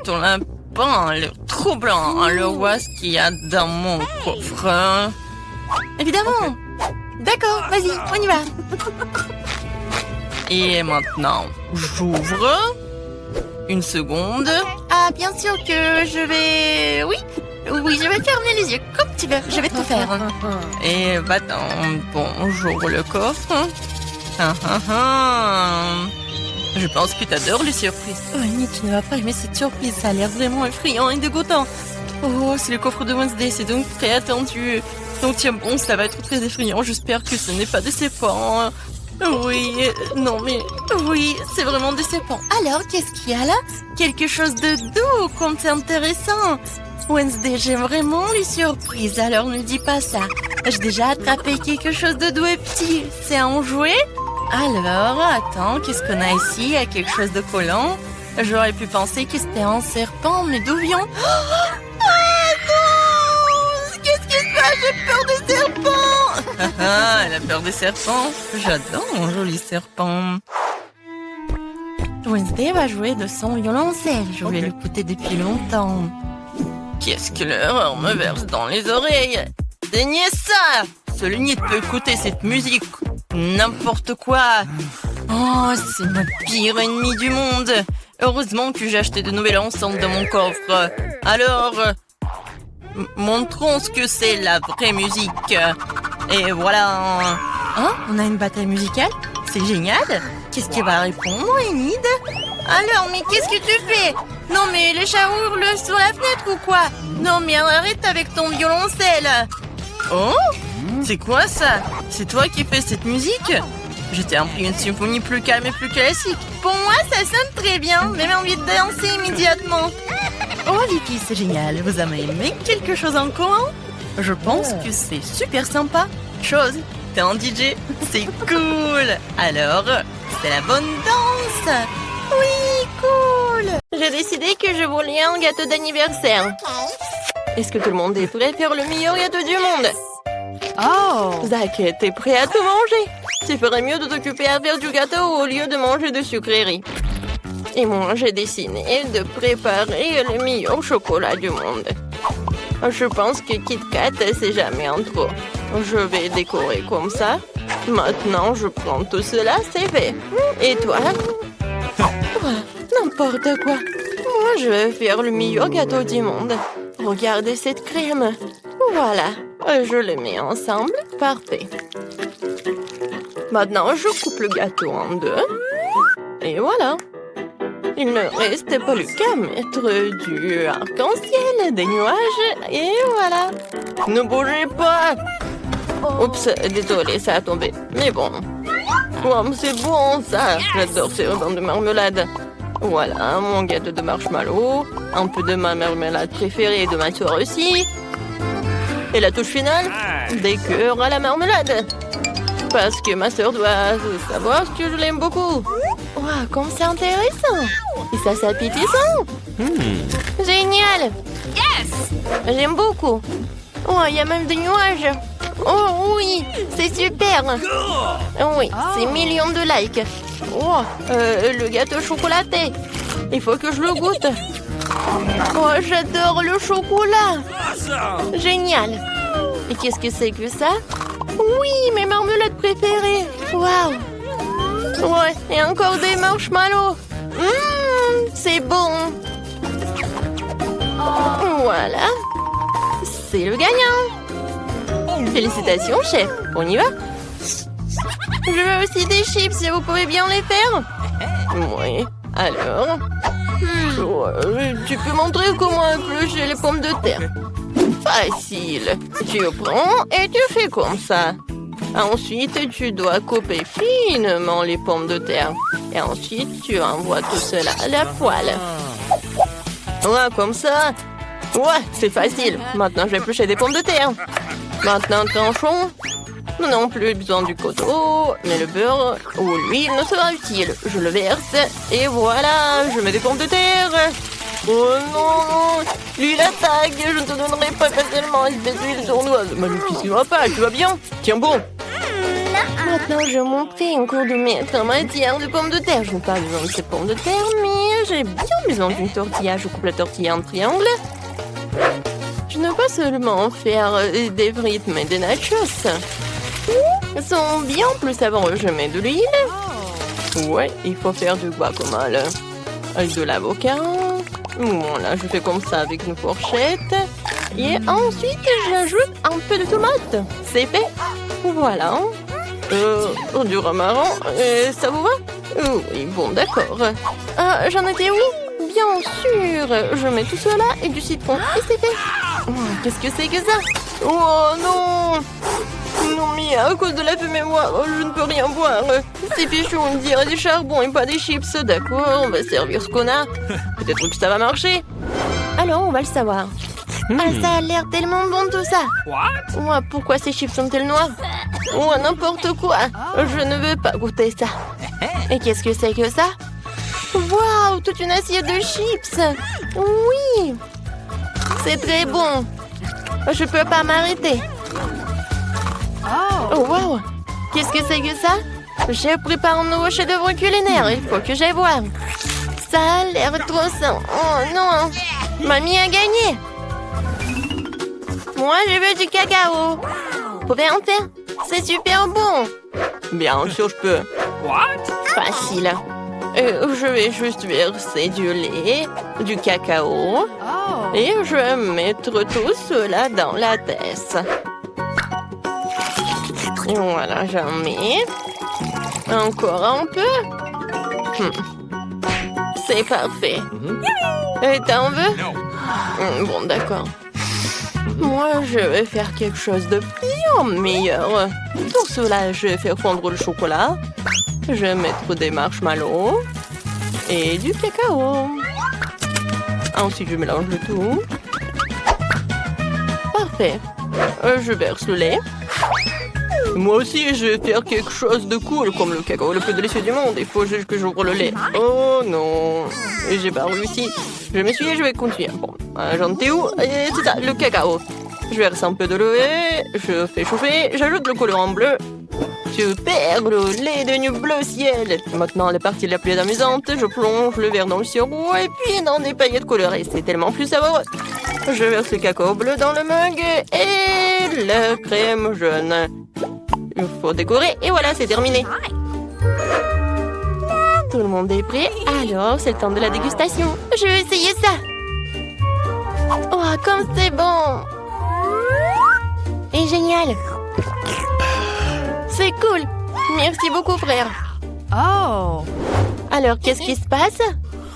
Ton lapin a l'air troublant. Alors, vois ce qu'il y a dans mon coffre. Évidemment. D'accord, vas-y, on y va. Et maintenant, j'ouvre. Une seconde. Ah, bien sûr que je vais... Oui, je vais fermer les yeux comme tu veux. Je vais tout faire. Et va-t'en. Bon, j'ouvre le coffre. Je pense que t'adores les surprises. Oh, Annie, tu ne vas pas aimer cette surprise. Ça a l'air vraiment effrayant et dégoûtant. Oh, c'est le coffre de Wednesday. C'est donc très attendu. Donc tiens bon, ça va être très effrayant. J'espère que ce n'est pas décevant. Oui, non mais... Oui, c'est vraiment décevant. Alors, qu'est-ce qu'il y a là? Quelque chose de doux, comme c'est intéressant. Wednesday, j'aime vraiment les surprises, alors ne dis pas ça. J'ai déjà attrapé quelque chose de doux et petit. C'est un jouet? Alors, attends, qu'est-ce qu'on a ici? Il y a quelque chose de collant. J'aurais pu penser que c'était un serpent, mais d'où vient... Ah non! Qu'est-ce qui se passe? J'ai peur des serpents! Ah, elle a peur des serpents. J'adore mon joli serpent. Wednesday va jouer de son violoncelle. Je voulais l'écouter depuis longtemps. Qu'est-ce que l'horreur me verse dans les oreilles? Daignez ça! Seul Nid peut écouter cette musique. N'importe quoi. Oh, c'est ma pire ennemie du monde. Heureusement que j'ai acheté de nouvelles enceintes dans mon coffre. Alors, montrons ce que c'est la vraie musique. Et voilà. Hein? On a une bataille musicale? C'est génial. Qu'est-ce qui va répondre, Enid? Alors, mais qu'est-ce que tu fais? Non, mais les chats hurlent sur la fenêtre ou quoi? Non, mais arrête avec ton violoncelle. Oh? C'est quoi ça? C'est toi qui fais cette musique? Je t'ai appris une symphonie plus calme et plus classique. Pour moi, ça sonne très bien. J'ai envie de danser immédiatement. Oh, les filles, c'est génial. Vous avez aimé quelque chose en commun? Je pense que c'est super sympa. Chose, t'es un DJ. C'est cool. Alors, c'est la bonne danse. Oui, cool. J'ai décidé que je voulais un gâteau d'anniversaire. Est-ce que tout le monde est prêt à faire le meilleur gâteau du monde? Oh! Zach, t'es prêt à tout manger? Tu ferais mieux de t'occuper à faire du gâteau au lieu de manger de sucreries. Et moi, j'ai décidé de préparer le meilleur chocolat du monde. Je pense que Kit Kat, c'est jamais en trop. Je vais décorer comme ça. Maintenant, je prends tout cela, c'est fait. Et toi? N'importe quoi. Moi, je vais faire le meilleur gâteau du monde. Regardez cette crème. Voilà. Je les mets ensemble. Parfait. Maintenant, je coupe le gâteau en deux. Et voilà. Il ne reste plus qu'à mettre du arc-en-ciel, des nuages, et voilà. Ne bougez pas. Oups, désolé, ça a tombé. Mais bon. Oh, c'est bon, ça. J'adore ces rubans de marmelade. Voilà, mon gâteau de marshmallow. Un peu de ma marmelade préférée et de ma soeur aussi. Et la touche finale, des cœurs à la marmelade. Parce que ma soeur doit savoir que je l'aime beaucoup. Waouh, comme c'est intéressant. Et ça, c'est appétissant. Génial. J'aime beaucoup. Oh, il y a même des nuages. Oh oui, c'est super. Oui, c'est millions de likes. Oh, le gâteau chocolaté. Il faut que je le goûte. Oh, j'adore le chocolat. Génial. Et qu'est-ce que c'est que ça? Oui, mes marmelades préférées. Waouh. Ouais, et encore des marshmallows. C'est bon. Voilà. C'est le gagnant. Félicitations, chef. On y va? Je veux aussi des chips, si vous pouvez bien les faire. Oui. Alors... tu peux montrer comment éplucher les pommes de terre? Facile. Tu prends et tu fais comme ça. Ensuite, tu dois couper finement les pommes de terre. Et ensuite, tu envoies tout cela à la poêle. Ouais, comme ça. Ouais, c'est facile. Maintenant, je vais éplucher des pommes de terre. Maintenant, tranchons. Nous n'avons plus besoin du couteau, mais le beurre ou l'huile ne sera utile. Je le verse et voilà, je mets des pommes de terre. Oh non, l'huile attaque, je ne te donnerai pas facilement, espèce d'huile sournoise. Maléfique, tu vas pas, tu vas bien? Tiens bon. Maintenant, je montrer un cours de maître en matière de pommes de terre. Je n'ai pas besoin de ces pommes de terre, mais j'ai bien besoin d'une tortilla. Je coupe la tortilla en triangle. Je ne veux pas seulement faire des frites, mais des nachos. Ils sont bien plus savoureux. Je mets de l'huile. Ouais, il faut faire du guacamole. Avec de l'avocat. Voilà, je fais comme ça avec une fourchette. Et ensuite, j'ajoute un peu de tomate. C'est fait. Voilà. Du romarin. Ça vous va? Oui, bon, d'accord. Ah, j'en étais où? Bien sûr. Je mets tout cela et du citron. Et c'est fait. Oh, qu'est-ce que c'est que ça? Oh non! Non, mais à cause de la fumée, moi, je ne peux rien boire. C'est fichu, on dirait du charbon et pas des chips. D'accord, on va servir ce qu'on a. Peut-être que ça va marcher. Alors, on va le savoir. Ah, ça a l'air tellement bon tout ça. Ouais, pourquoi ces chips sont-elles noires? Ouais, n'importe quoi. Je ne veux pas goûter ça. Et qu'est-ce que c'est que ça? Waouh, toute une assiette de chips. Oui. C'est très bon. Je peux pas m'arrêter. Oh, wow! Qu'est-ce que c'est que ça? J'ai préparé un nouveau chef-d'œuvre culinaire. Il faut que j'aille voir. Ça a l'air trop sain. Oh non! Mamie a gagné! Moi, je veux du cacao. Vous pouvez en faire? C'est super bon. Bien sûr, je peux. Facile. Je vais juste verser du lait, du cacao. Et je vais mettre tout cela dans la tasse. Et voilà, j'en mets. Encore un peu. C'est parfait. Et t'en veux? Bon, d'accord. Moi, je vais faire quelque chose de bien meilleur. Pour cela, je vais faire fondre le chocolat. Je vais mettre des marshmallows et du cacao. Ensuite, je mélange le tout. Parfait. Je verse le lait. Moi aussi, je vais faire quelque chose de cool, comme le cacao le plus délicieux du monde. Il faut juste que j'ouvre le lait. Oh non, j'ai pas réussi. Je m'essuie et je vais continuer. Bon, j'en étais où? C'est ça, le cacao. Je verse un peu de lait, je fais chauffer, j'ajoute le colorant bleu. Super, le lait est devenu bleu ciel. Maintenant, la partie la plus amusante, je plonge le verre dans le sirop et puis dans des paillettes colorées. C'est tellement plus savoureux. Je verse le cacao bleu dans le mug et la crème jaune. Il faut décorer et voilà, c'est terminé. Tout le monde est prêt, alors c'est le temps de la dégustation. Je vais essayer ça. Oh, comme c'est bon! est génial. C'est cool. Merci beaucoup, frère. Oh. Alors, qu'est-ce qui se passe?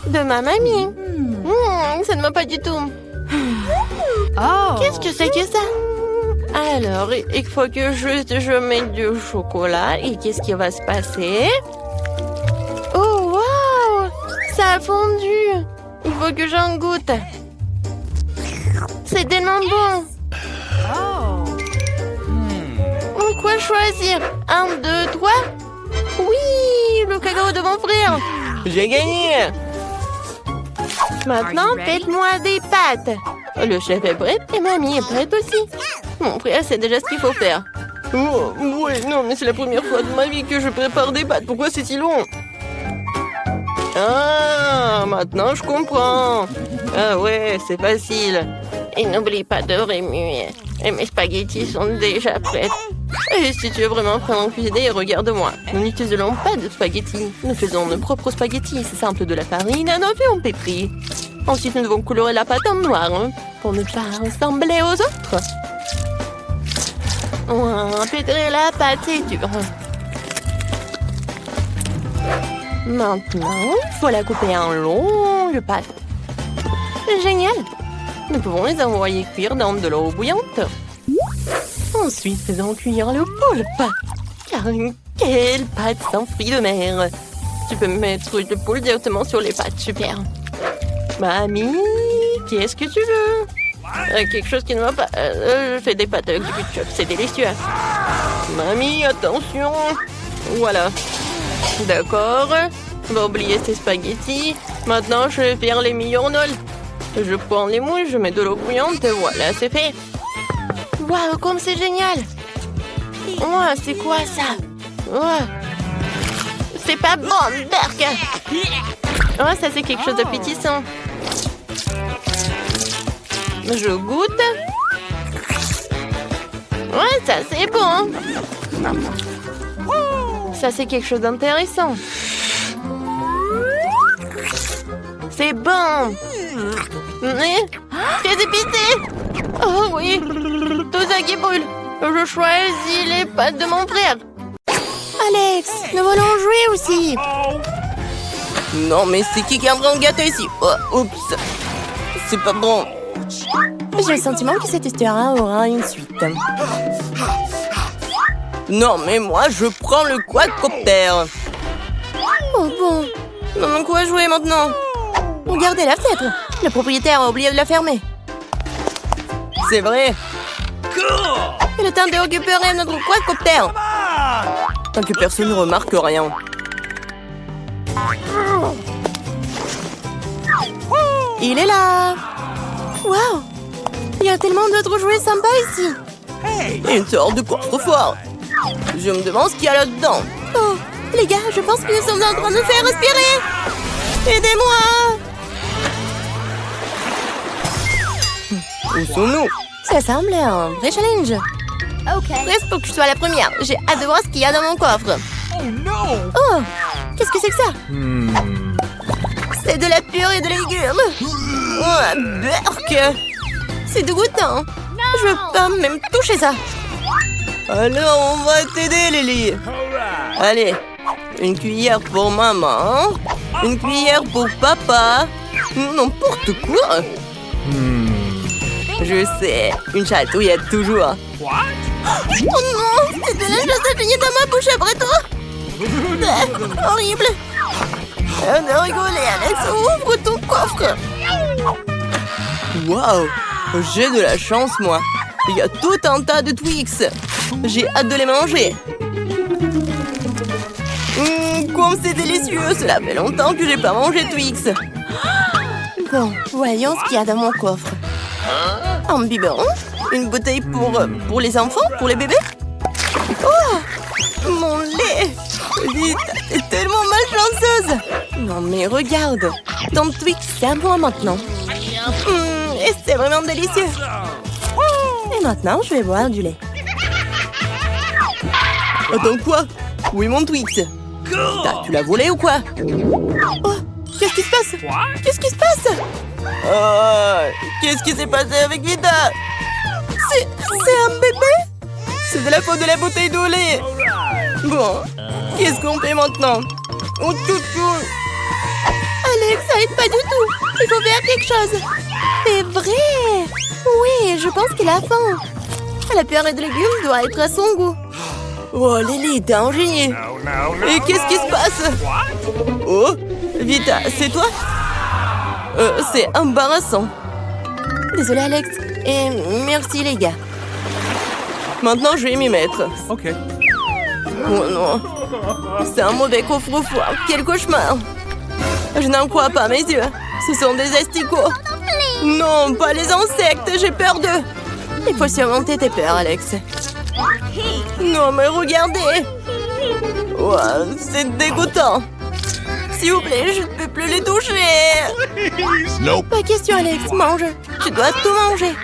De ma mamie. Ça ne va pas du tout. Oh. Qu'est-ce que c'est que ça? Alors, il faut que je mette du chocolat. Et qu'est-ce qui va se passer? Oh, wow! Ça a fondu. Il faut que j'en goûte. C'est tellement bon. Quoi choisir? 1, 2, 3? Oui, le cacao de mon frère. J'ai gagné. Maintenant, faites-moi des pâtes. Le chef est prêt Et mamie est prête aussi. Mon frère sait déjà ce qu'il faut faire. Oh, ouais, non, mais c'est la première fois de ma vie que je prépare des pâtes. Pourquoi c'est si long? Ah, maintenant je comprends. Ah ouais, c'est facile. Et n'oublie pas de remuer. Et mes spaghettis sont déjà prêts. Et si tu veux vraiment apprendre à cuisiner, regarde-moi. Nous n'utilisons pas de spaghettis. Nous faisons nos propres spaghettis. C'est simple, de la farine, un œuf et on pétrit. Ensuite, nous devons colorer la pâte en noir pour ne pas ressembler aux autres. Pétrir la pâte, c'est dur. Maintenant, il faut la couper en longues pâtes. Génial. Nous pouvons les envoyer cuire dans de l'eau bouillante. Ensuite, faisons cuire le poulpe. Car quelle pâte sans fruits de mer. Tu peux mettre le poulpe directement sur les pâtes, super. Mamie, qu'est-ce que tu veux? Quelque chose qui ne va pas. Je fais des pâtes avec du ketchup, c'est délicieux. Mamie, attention. Voilà. D'accord. On va oublier ces spaghettis. Maintenant, je vais faire les mignonnoles. Je prends les moules, je mets de l'eau bouillante et voilà, c'est fait. Waouh, comme c'est génial. C'est quoi ça? C'est pas bon, Berk. Ça c'est quelque chose d'appétissant. Je goûte. Ça c'est bon. Ça c'est quelque chose d'intéressant. C'est bon. Mais c'est épicé. Oh oui. Tout ça qui brûle. Je choisis les pâtes de mon frère. Alex, nous voulons jouer aussi. Non, mais c'est qui est en train de gâter ici? Oups. C'est pas bon. J'ai le sentiment que cette histoire aura une suite. Non, mais moi, je prends le quadcopter. Oh bon. Non, quoi jouer maintenant? Regardez la fenêtre. Le propriétaire a oublié de la fermer. C'est vrai. Il est temps de récupérer notre quadcopter. Tant que personne ne remarque rien. Il est là. Waouh. Il y a tellement d'autres jouets sympas ici. Une sorte de coffre-fort. Je me demande ce qu'il y a là-dedans. Oh, les gars, je pense que nous sommes en train de faire respirer. Aidez-moi. Où sont-nous? Ça semble un vrai challenge. Bref, pour que je sois la première, j'ai hâte de voir ce qu'il y a dans mon coffre. Oh, qu'est-ce que c'est que ça? C'est de la purée de légumes. Berk. C'est dégoûtant. Je veux pas même toucher ça. Alors, on va t'aider, Lily. Allez, une cuillère pour maman, une cuillère pour papa. N'importe quoi. Je sais, une chatouillette toujours. Oh non, c'est de la chose à gagner dans ma bouche après toi. Horrible. On a rigolé, Alex. Ouvre ton coffre. Waouh, j'ai de la chance, moi. Il y a tout un tas de Twix. J'ai hâte de les manger. Comme c'est délicieux. Cela fait longtemps que j'ai pas mangé Twix. Bon, voyons ce qu'il y a dans mon coffre. Un biberon, une bouteille pour les enfants, pour les bébés. Oh, mon lait. Vite, t'es tellement malchanceuse. Non mais regarde, ton Twix, c'est à moi maintenant. Et c'est vraiment délicieux. Et maintenant, je vais boire du lait. Attends quoi? Où est mon Twix? Tu l'as volé ou quoi? Oh, qu'est-ce qui se passe? Qu'est-ce qui se passe? Qu'est-ce qui s'est passé avec Vita? C'est un bébé? C'est de la faute de la bouteille d'eau lait. Bon, qu'est-ce qu'on fait maintenant? Oh, tout. Alex, ça aide pas du tout. Il faut faire quelque chose. C'est vrai. Oui, je pense qu'il a faim. La purée de légumes doit être à son goût. Oh, Lily, t'es un génie. Et qu'est-ce qui se passe? Oh, Vita, c'est toi? C'est embarrassant. Désolée, Alex. Et merci, les gars. Maintenant, je vais m'y mettre. Ok. Oh non. C'est un mauvais coffre-fort. Quel cauchemar. Je n'en crois pas mes yeux. Ce sont des asticots. Non, pas les insectes. J'ai peur d'eux. Il faut surmonter tes peurs, Alex. Non, mais regardez. Oh, c'est dégoûtant. S'il vous plaît, je ne peux plus les toucher. Pas question, Alex. Mange. Tu dois tout manger.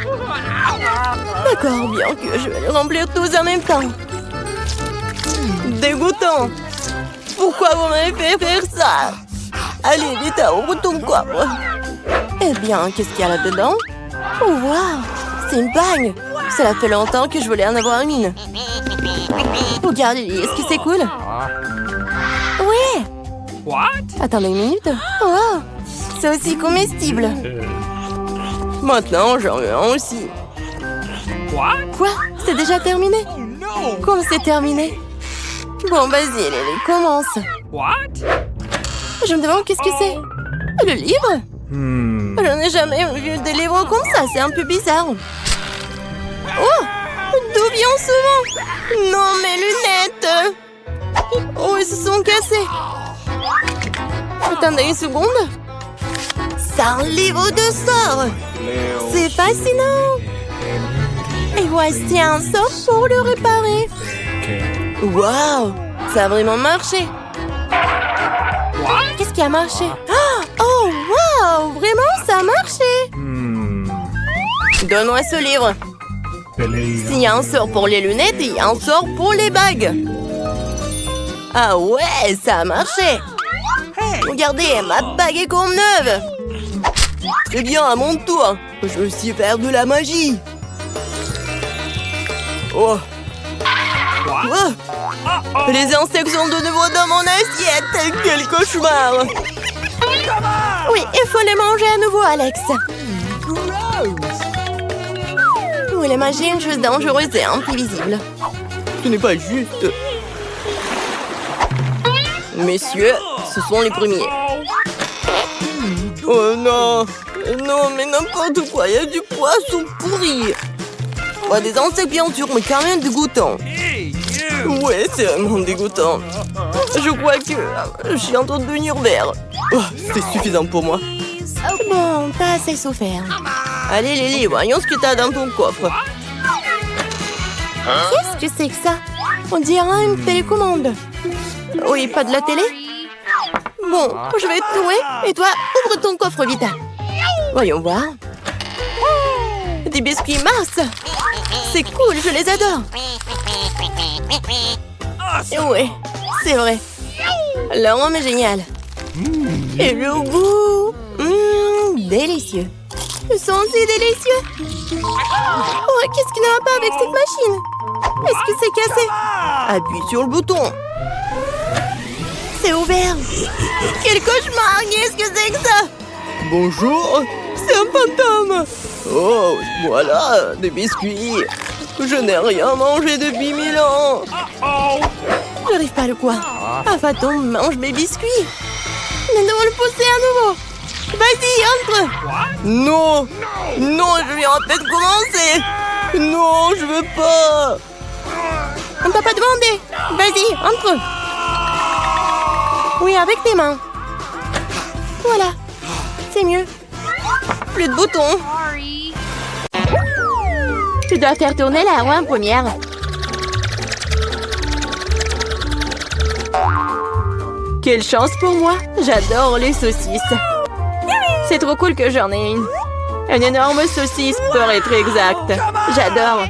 D'accord, bien que je vais les remplir tous en même temps. Dégoûtant. Pourquoi vous m'avez fait faire ça? Allez, vite, ouvre ton coffre. Eh bien, qu'est-ce qu'il y a là-dedans? Oh, waouh! C'est une bague. Cela fait longtemps que je voulais en avoir une. Regardez, est-ce que c'est cool? Ouais. What? Attendez une minute. Oh, c'est aussi comestible. Maintenant, j'en veux un aussi. What? Quoi? C'est déjà terminé? No. Comme c'est terminé? Bon, vas-y, Lily, commence. What? Je me demande qu'est-ce que c'est. Le livre? Je n'ai jamais vu des livres comme ça, c'est un peu bizarre. Oh! D'où vient ce vent? Non, mes lunettes! Oh, elles se sont cassées. Attendez une seconde. C'est un livre de sorts. C'est fascinant. Et voici un sort pour le réparer. Waouh! Ça a vraiment marché. Qu'est-ce qui a marché? Oh, waouh! Vraiment, ça a marché. Donne-moi ce livre. S'il y a un sort pour les lunettes, il y a un sort pour les bagues. Ah ouais, ça a marché. Regardez, ma bague est comme neuve. Très bien, à mon tour. Je sais faire de la magie. Oh. Oh. Les insectes sont de nouveau dans mon assiette. Quel cauchemar. Oui, il faut les manger à nouveau, Alex. Oui, la magie est une chose dangereuse et imprévisible. Ce n'est pas juste. Messieurs, ce sont les premiers. Oh non! Non, mais n'importe quoi, il y a du poisson pourri. Oh, des insectes bien sûr, mais quand même dégoûtant. Ouais, c'est vraiment dégoûtant. Je crois que je suis en train de devenir vert. Oh, c'est suffisant pour moi. Bon, t'as assez souffert. Allez, Lily, voyons ce que t'as dans ton coffre. Qu'est-ce que c'est que ça? On dirait une télécommande. Oui, pas de la télé? Bon, je vais te louer. Et toi, ouvre ton coffre, Vita. Voyons voir. Des biscuits Mars. C'est cool, je les adore. Oui, c'est vrai. L'arôme est génial. Et le goût, délicieux. Ils sont aussi délicieux. Oh, qu'est-ce qui ne va pas avec cette machine? Est-ce que c'est cassé? Appuie sur le bouton. C'est ouvert. Quel cauchemar! Qu'est-ce que c'est que ça? Bonjour, c'est un fantôme. Oh, voilà, des biscuits. Je n'ai rien mangé depuis 1000 ans. J'arrive pas à le croire. Un fantôme mange mes biscuits. Nous devons le pousser à nouveau. Vas-y, entre. Non, non, je viens à peine de commencer. Non, je veux pas. On ne t'a pas demandé. Vas-y, entre. Oui, avec tes mains. Voilà, c'est mieux. Plus de boutons. Tu dois faire tourner la roue en première. Quelle chance pour moi. J'adore les saucisses. C'est trop cool que j'en ai une. Une énorme saucisse pour être exact. J'adore.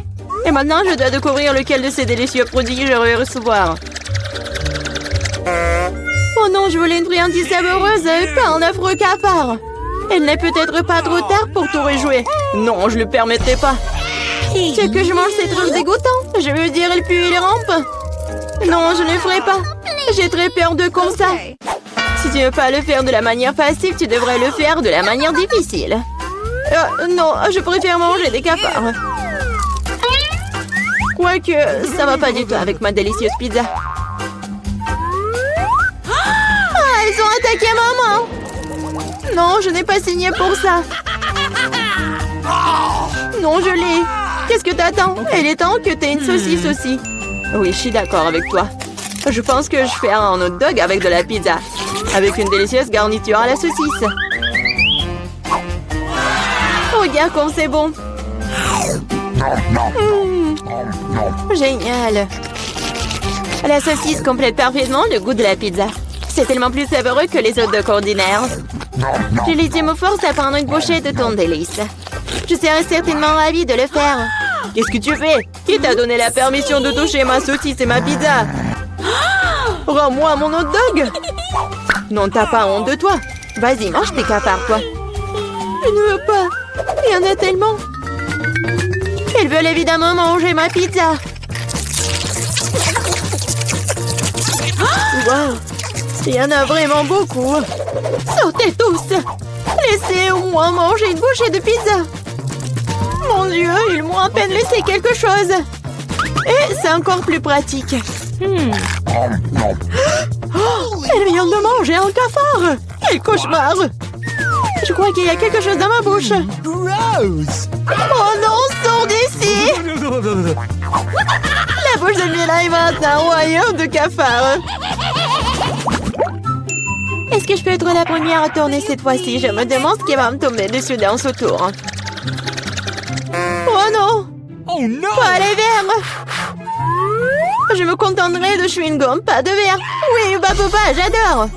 Et maintenant, je dois découvrir lequel de ces délicieux produits je vais recevoir. Oh non, je voulais une friandise savoureuse et pas un affreux cafard. Il n'est peut-être pas trop tard pour tout rejouer. Non, je le permettrai pas. C'est que je mange ces trucs dégoûtants. Je veux dire, elle pue et les rampe. Non, je ne le ferai pas. J'ai très peur de comme ça. Si tu ne veux pas le faire de la manière facile, tu devrais le faire de la manière difficile. Non, je préfère manger des cafards. Quoique, ça va pas du tout avec ma délicieuse pizza. Ah, ils ont attaqué maman! Non, je n'ai pas signé pour ça. Non, je l'ai. Qu'est-ce que t'attends? Il est temps que t'aies une saucisse aussi. Oui, je suis d'accord avec toi. Je pense que je fais un hot dog avec de la pizza. Avec une délicieuse garniture à la saucisse. Regarde comme c'est bon. Génial. La saucisse complète parfaitement le goût de la pizza. C'est tellement plus savoureux que les hot dogs ordinaires. Julie me force à prendre une bouchée de ton délice. Je serais certainement ravie de le faire. Qu'est-ce que tu fais? Qui t'a donné la permission de toucher ma saucisse et ma pizza? Rends-moi mon hot dog! Non, t'as pas honte de toi. Vas-y, mange tes cafards, toi. Je ne veux pas. Il y en a tellement. Ils veulent évidemment manger ma pizza. Wow. Il y en a vraiment beaucoup. Sortez tous. Laissez au moins manger une bouchée de pizza. Mon Dieu, ils m'ont à peine laissé quelque chose. Et c'est encore plus pratique. Oh, elle vient de manger un cafard. Quel cauchemar. Je crois qu'il y a quelque chose dans ma bouche. Gross! Oh non, sors d'ici. La bouche de Mila est maintenant un royaume de cafards. Est-ce que je peux être la première à tourner cette fois-ci? Je me demande ce qui va me tomber dessus dans ce tour. Oh non! Oh no! Pas les verres! Je me contenterai de chewing-gum, pas de verre. Oui, bah papa, j'adore.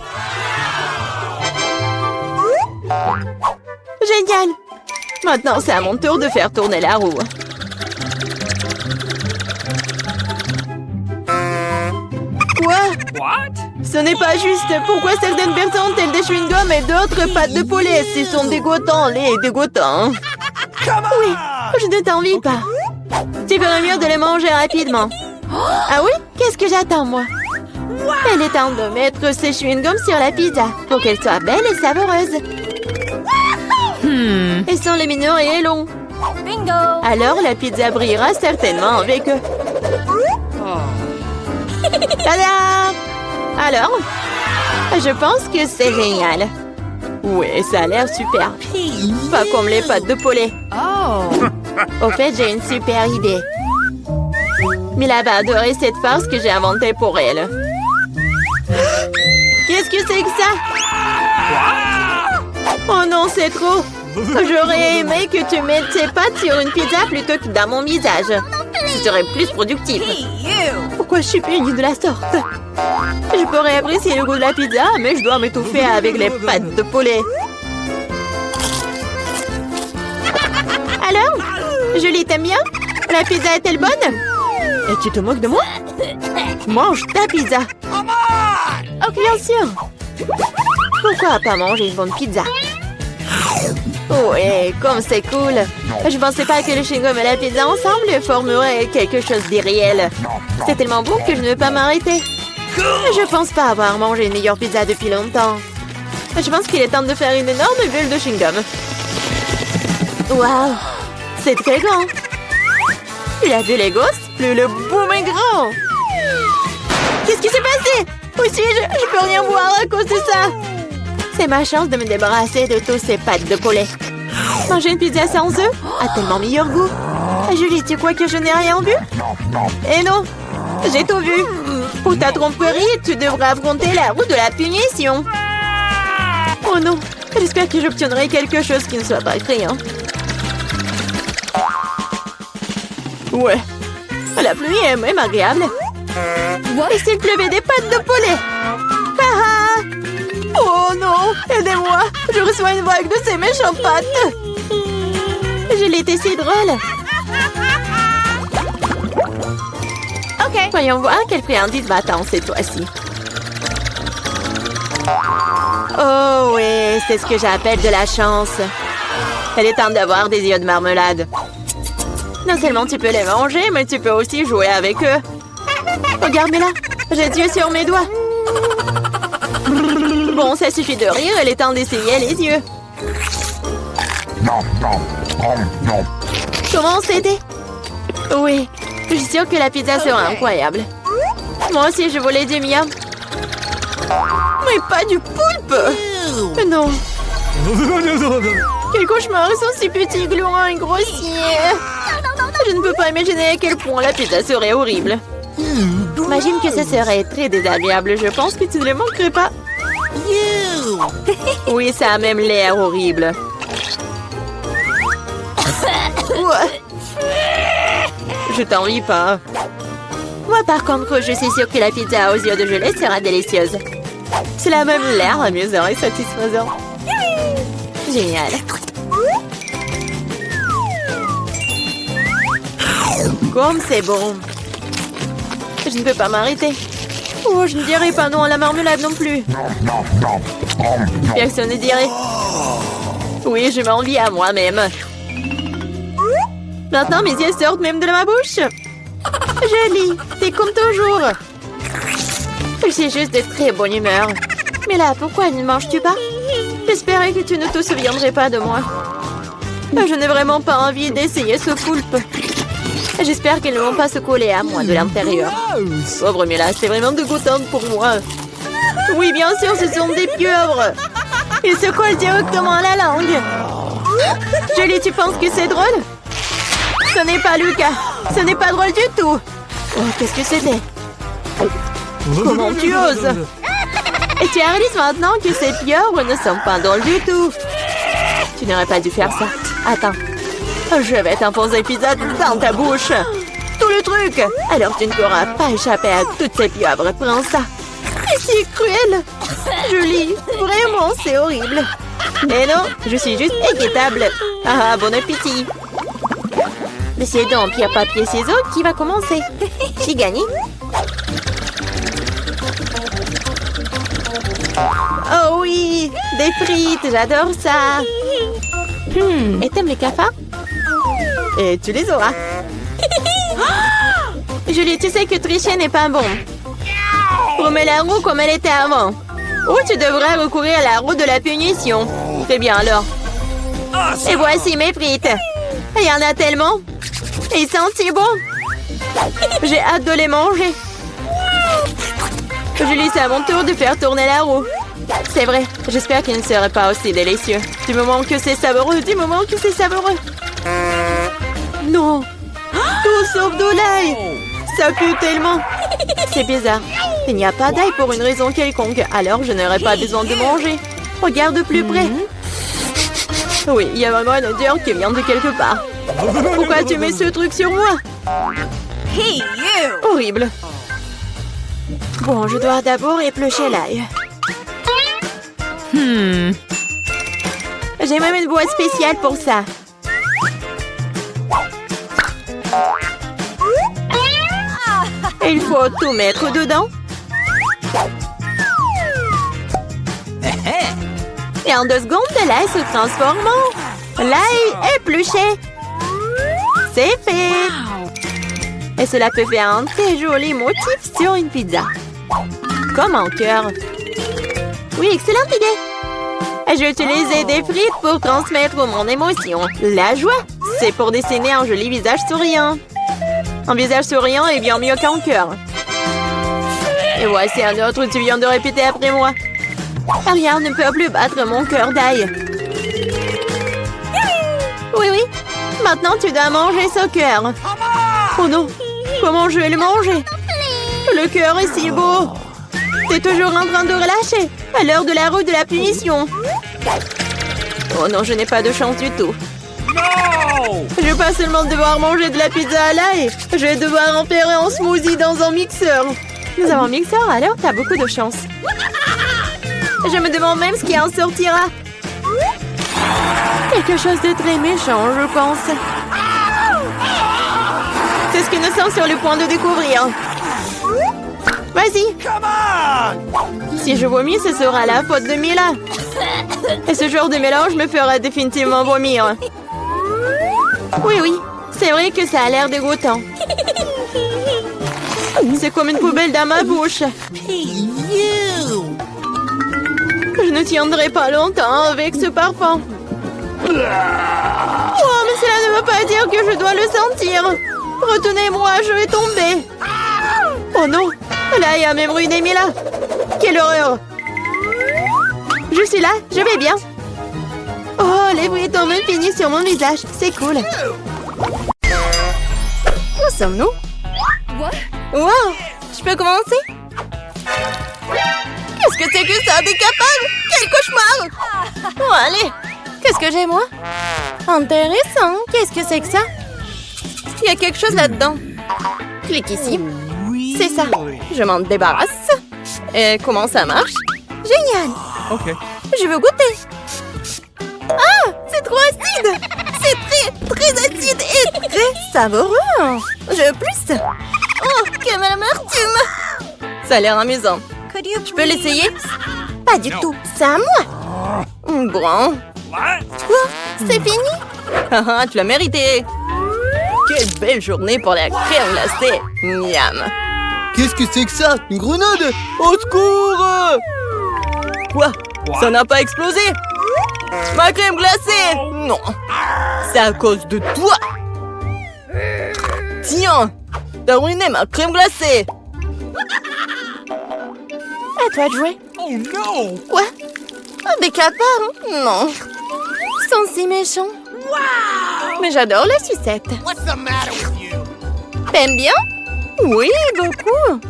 Génial. Maintenant, c'est à mon tour de faire tourner la roue. Quoi? What? Ce n'est pas juste. Pourquoi certaines personnes ont-elles des chewing-gums et d'autres pâtes de poulet? Ils sont dégoûtants, les dégoûtants. Oui, je ne t'envie pas. Tu ferais mieux de les manger rapidement. Ah oui? Qu'est-ce que j'attends, moi? Il est temps de mettre ces chewing-gums sur la pizza pour qu'elle soit belle et savoureuse. Ils sont lumineux et longs. Bingo! Alors, la pizza brillera certainement avec eux. Tada! Alors? Je pense que c'est génial. Oui, ça a l'air super. Pas comme les pâtes de poulet. Oh! Au fait, j'ai une super idée. Mila va adorer cette farce que j'ai inventée pour elle. Qu'est-ce que c'est que ça? Oh non, c'est trop. J'aurais aimé que tu mettes tes pâtes sur une pizza plutôt que dans mon visage. Ce serait plus productif. Pourquoi je suis punie de la sorte? Je pourrais apprécier le goût de la pizza, mais je dois m'étouffer avec les pâtes de poulet. Alors? Julie, t'aimes bien? La pizza est-elle bonne? Et tu te moques de moi? Mange ta pizza. Oh, bien sûr. Pourquoi pas manger une bonne pizza? Ouais, comme c'est cool. Je pensais pas que le chewing-gum et la pizza ensemble formeraient quelque chose d'irréel. C'est tellement bon que je ne veux pas m'arrêter. Je pense pas avoir mangé une meilleure pizza depuis longtemps. Je pense qu'il est temps de faire une énorme bulle de chewing-gum. Waouh, c'est très grand. Plus la bulle est grosse, plus le boom est grand. Qu'est-ce qui s'est passé? Où suis-je? Je peux rien voir à cause de ça. C'est ma chance de me débarrasser de tous ces pâtes de poulet. Manger une pizza sans œufs a tellement meilleur goût. Julie, tu crois que je n'ai rien vu? Eh non, j'ai tout vu. Pour ta tromperie, tu devrais affronter la roue de la punition. Oh non, j'espère que j'obtiendrai quelque chose qui ne soit pas effrayant. Ouais, la pluie est même agréable. Et s'il pleuvait des pâtes de poulet? Ah! Oh non, aidez-moi, je reçois une vague de ces méchantes pâtes. Je l'étais si drôle. Ok, voyons voir quelle friandise va-t-on cette fois-ci. Oh oui, c'est ce que j'appelle de la chance. Il est temps d'avoir des yeux de marmelade. Non seulement tu peux les manger, mais tu peux aussi jouer avec eux. Regarde-moi là, j'ai Dieu sur mes doigts. Bon, ça suffit de rire, il est temps d'essayer les yeux. Comment c'était? Oui, je suis sûre que la pizza sera incroyable. Moi aussi, je voulais du miam. Mais pas du poulpe! Non. Quel cauchemar, ils sont si petits, gluants et grossiers. Je ne peux pas imaginer à quel point la pizza serait horrible. Imagine que ce serait très désagréable. Je pense que tu ne le manquerais pas. Oui, ça a même l'air horrible. Ouais. Je t'envie pas. Moi, par contre, je suis sûre que la pizza aux yeux de gelée sera délicieuse. Cela a même l'air amusant et satisfaisant. Génial. Comme c'est bon. Je ne peux pas m'arrêter. Oh, je ne dirais pas non à la marmelade non plus. Personne ne dirait. Oui, je m'envie à moi-même. Maintenant, mes yeux sortent même de ma bouche. Jolie, t'es comme toujours. Je suis juste de très bonne humeur. Mais là, pourquoi ne manges-tu pas? J'espérais que tu ne te souviendrais pas de moi. Je n'ai vraiment pas envie d'essayer ce poulpe. J'espère qu'elles ne vont pas se coller à moi de l'intérieur. Pauvre Mila, c'est vraiment dégoûtant pour moi. Oui, bien sûr, ce sont des pieuvres. Ils se collent directement à la langue. Jolie, tu penses que c'est drôle? Ce n'est pas Lucas. Ce n'est pas drôle du tout. Oh, qu'est-ce que c'était? Comment tu oses? Et tu réalises maintenant que ces pieuvres ne sont pas drôles du tout. Tu n'aurais pas dû faire ça. Attends. Je vais t'enfoncer une pizza dans ta bouche. Tout le truc. Alors tu ne pourras pas échapper à toutes ces pieuvres. Prends ça. C'est cruel. Julie, vraiment, c'est horrible. Mais non, je suis juste équitable. Ah, bon appétit. Mais c'est donc pierre, papier, ciseaux qui va commencer. J'ai gagné. Oh oui, des frites, j'adore ça. Et t'aimes les cafards? Et tu les auras. Julie, tu sais que tricher n'est pas bon. Remets la roue comme elle était avant. Ou tu devrais recourir à la roue de la punition. Très bien alors. Et voici mes frites. Il y en a tellement. Ils sentent si bon. J'ai hâte de les manger. Julie, c'est à mon tour de faire tourner la roue. C'est vrai, j'espère qu'il ne serait pas aussi délicieux. Du moment que c'est savoureux, du moment que c'est savoureux. Non, tout sauf de l'ail. Ça pue tellement. C'est bizarre. Il n'y a pas d'ail pour une raison quelconque, alors je n'aurais pas besoin de manger. Regarde de plus près. Oui, il y a vraiment une odeur qui vient de quelque part. Pourquoi tu mets ce truc sur moi? Horrible. Bon, je dois d'abord éplucher l'ail. J'ai même une boîte spéciale pour ça. Il faut tout mettre dedans. Et en 2 secondes, l'ail se transforme en l'ail épluché. C'est fait. Et cela peut faire un très joli motif sur une pizza. Comme un cœur. Oui, excellente idée. Je vais utiliser des frites pour transmettre mon émotion. La joie, c'est pour dessiner un joli visage souriant. Un visage souriant est bien mieux qu'un cœur. Et voici un autre, tu viens de répéter après moi. Rien ne peut plus battre mon cœur d'ail. Oui, oui. Maintenant, tu dois manger ce cœur. Oh non, comment je vais le manger? Le cœur est si beau. T'es toujours en train de relâcher à l'heure de la roue de la punition. Oh non, je n'ai pas de chance du tout. Je vais pas seulement devoir manger de la pizza à l'ail, je vais devoir en faire un smoothie dans un mixeur. Nous avons un mixeur, alors t'as beaucoup de chance. Je me demande même ce qui en sortira. Quelque chose de très méchant, je pense. C'est ce que nous sommes sur le point de découvrir. Vas-y. Si je vomis, ce sera la faute de Mila. Et ce genre de mélange me fera définitivement vomir. Oui, oui, C'est vrai que ça a l'air dégoûtant. C'est comme une poubelle dans ma bouche. Je ne tiendrai pas longtemps avec ce parfum. Oh, mais cela ne veut pas dire que je dois le sentir. Retenez-moi, je vais tomber. Oh non, là, il y a même ruiné Mila. Quelle horreur. Je suis là, je vais bien. Oh, les bruits tombent infinis sur mon visage. C'est cool. Où sommes-nous? Wow, je peux commencer? Qu'est-ce que c'est que ça? Des capables? Quel cauchemar! Oh, allez! Qu'est-ce que j'ai, moi? Intéressant. Qu'est-ce que c'est que ça? Il y a quelque chose là-dedans. Clique ici. C'est ça. Je m'en débarrasse. Et comment ça marche? Génial! Okay. Je veux goûter. Ah! C'est trop acide! C'est très acide et très savoureux. Je veux plus. Oh, quelle amertume! Ça a l'air amusant. Je peux l'essayer? Pas du tout. C'est à moi. Bon. What? Quoi? C'est fini? Haha, tu l'as mérité. Quelle belle journée pour la crème glacée. Miam. Qu'est-ce que c'est que ça? Une grenade? Au secours! Quoi? Ça n'a pas explosé? Ma crème glacée? Non. C'est à cause de toi. Tiens, t'as ruiné ma crème glacée. À toi de jouer. Oh no! Quoi? Des cafards? Non. Ils sont si méchants. Mais j'adore la sucette. What's the matter with you? T'aimes bien? Oui, beaucoup.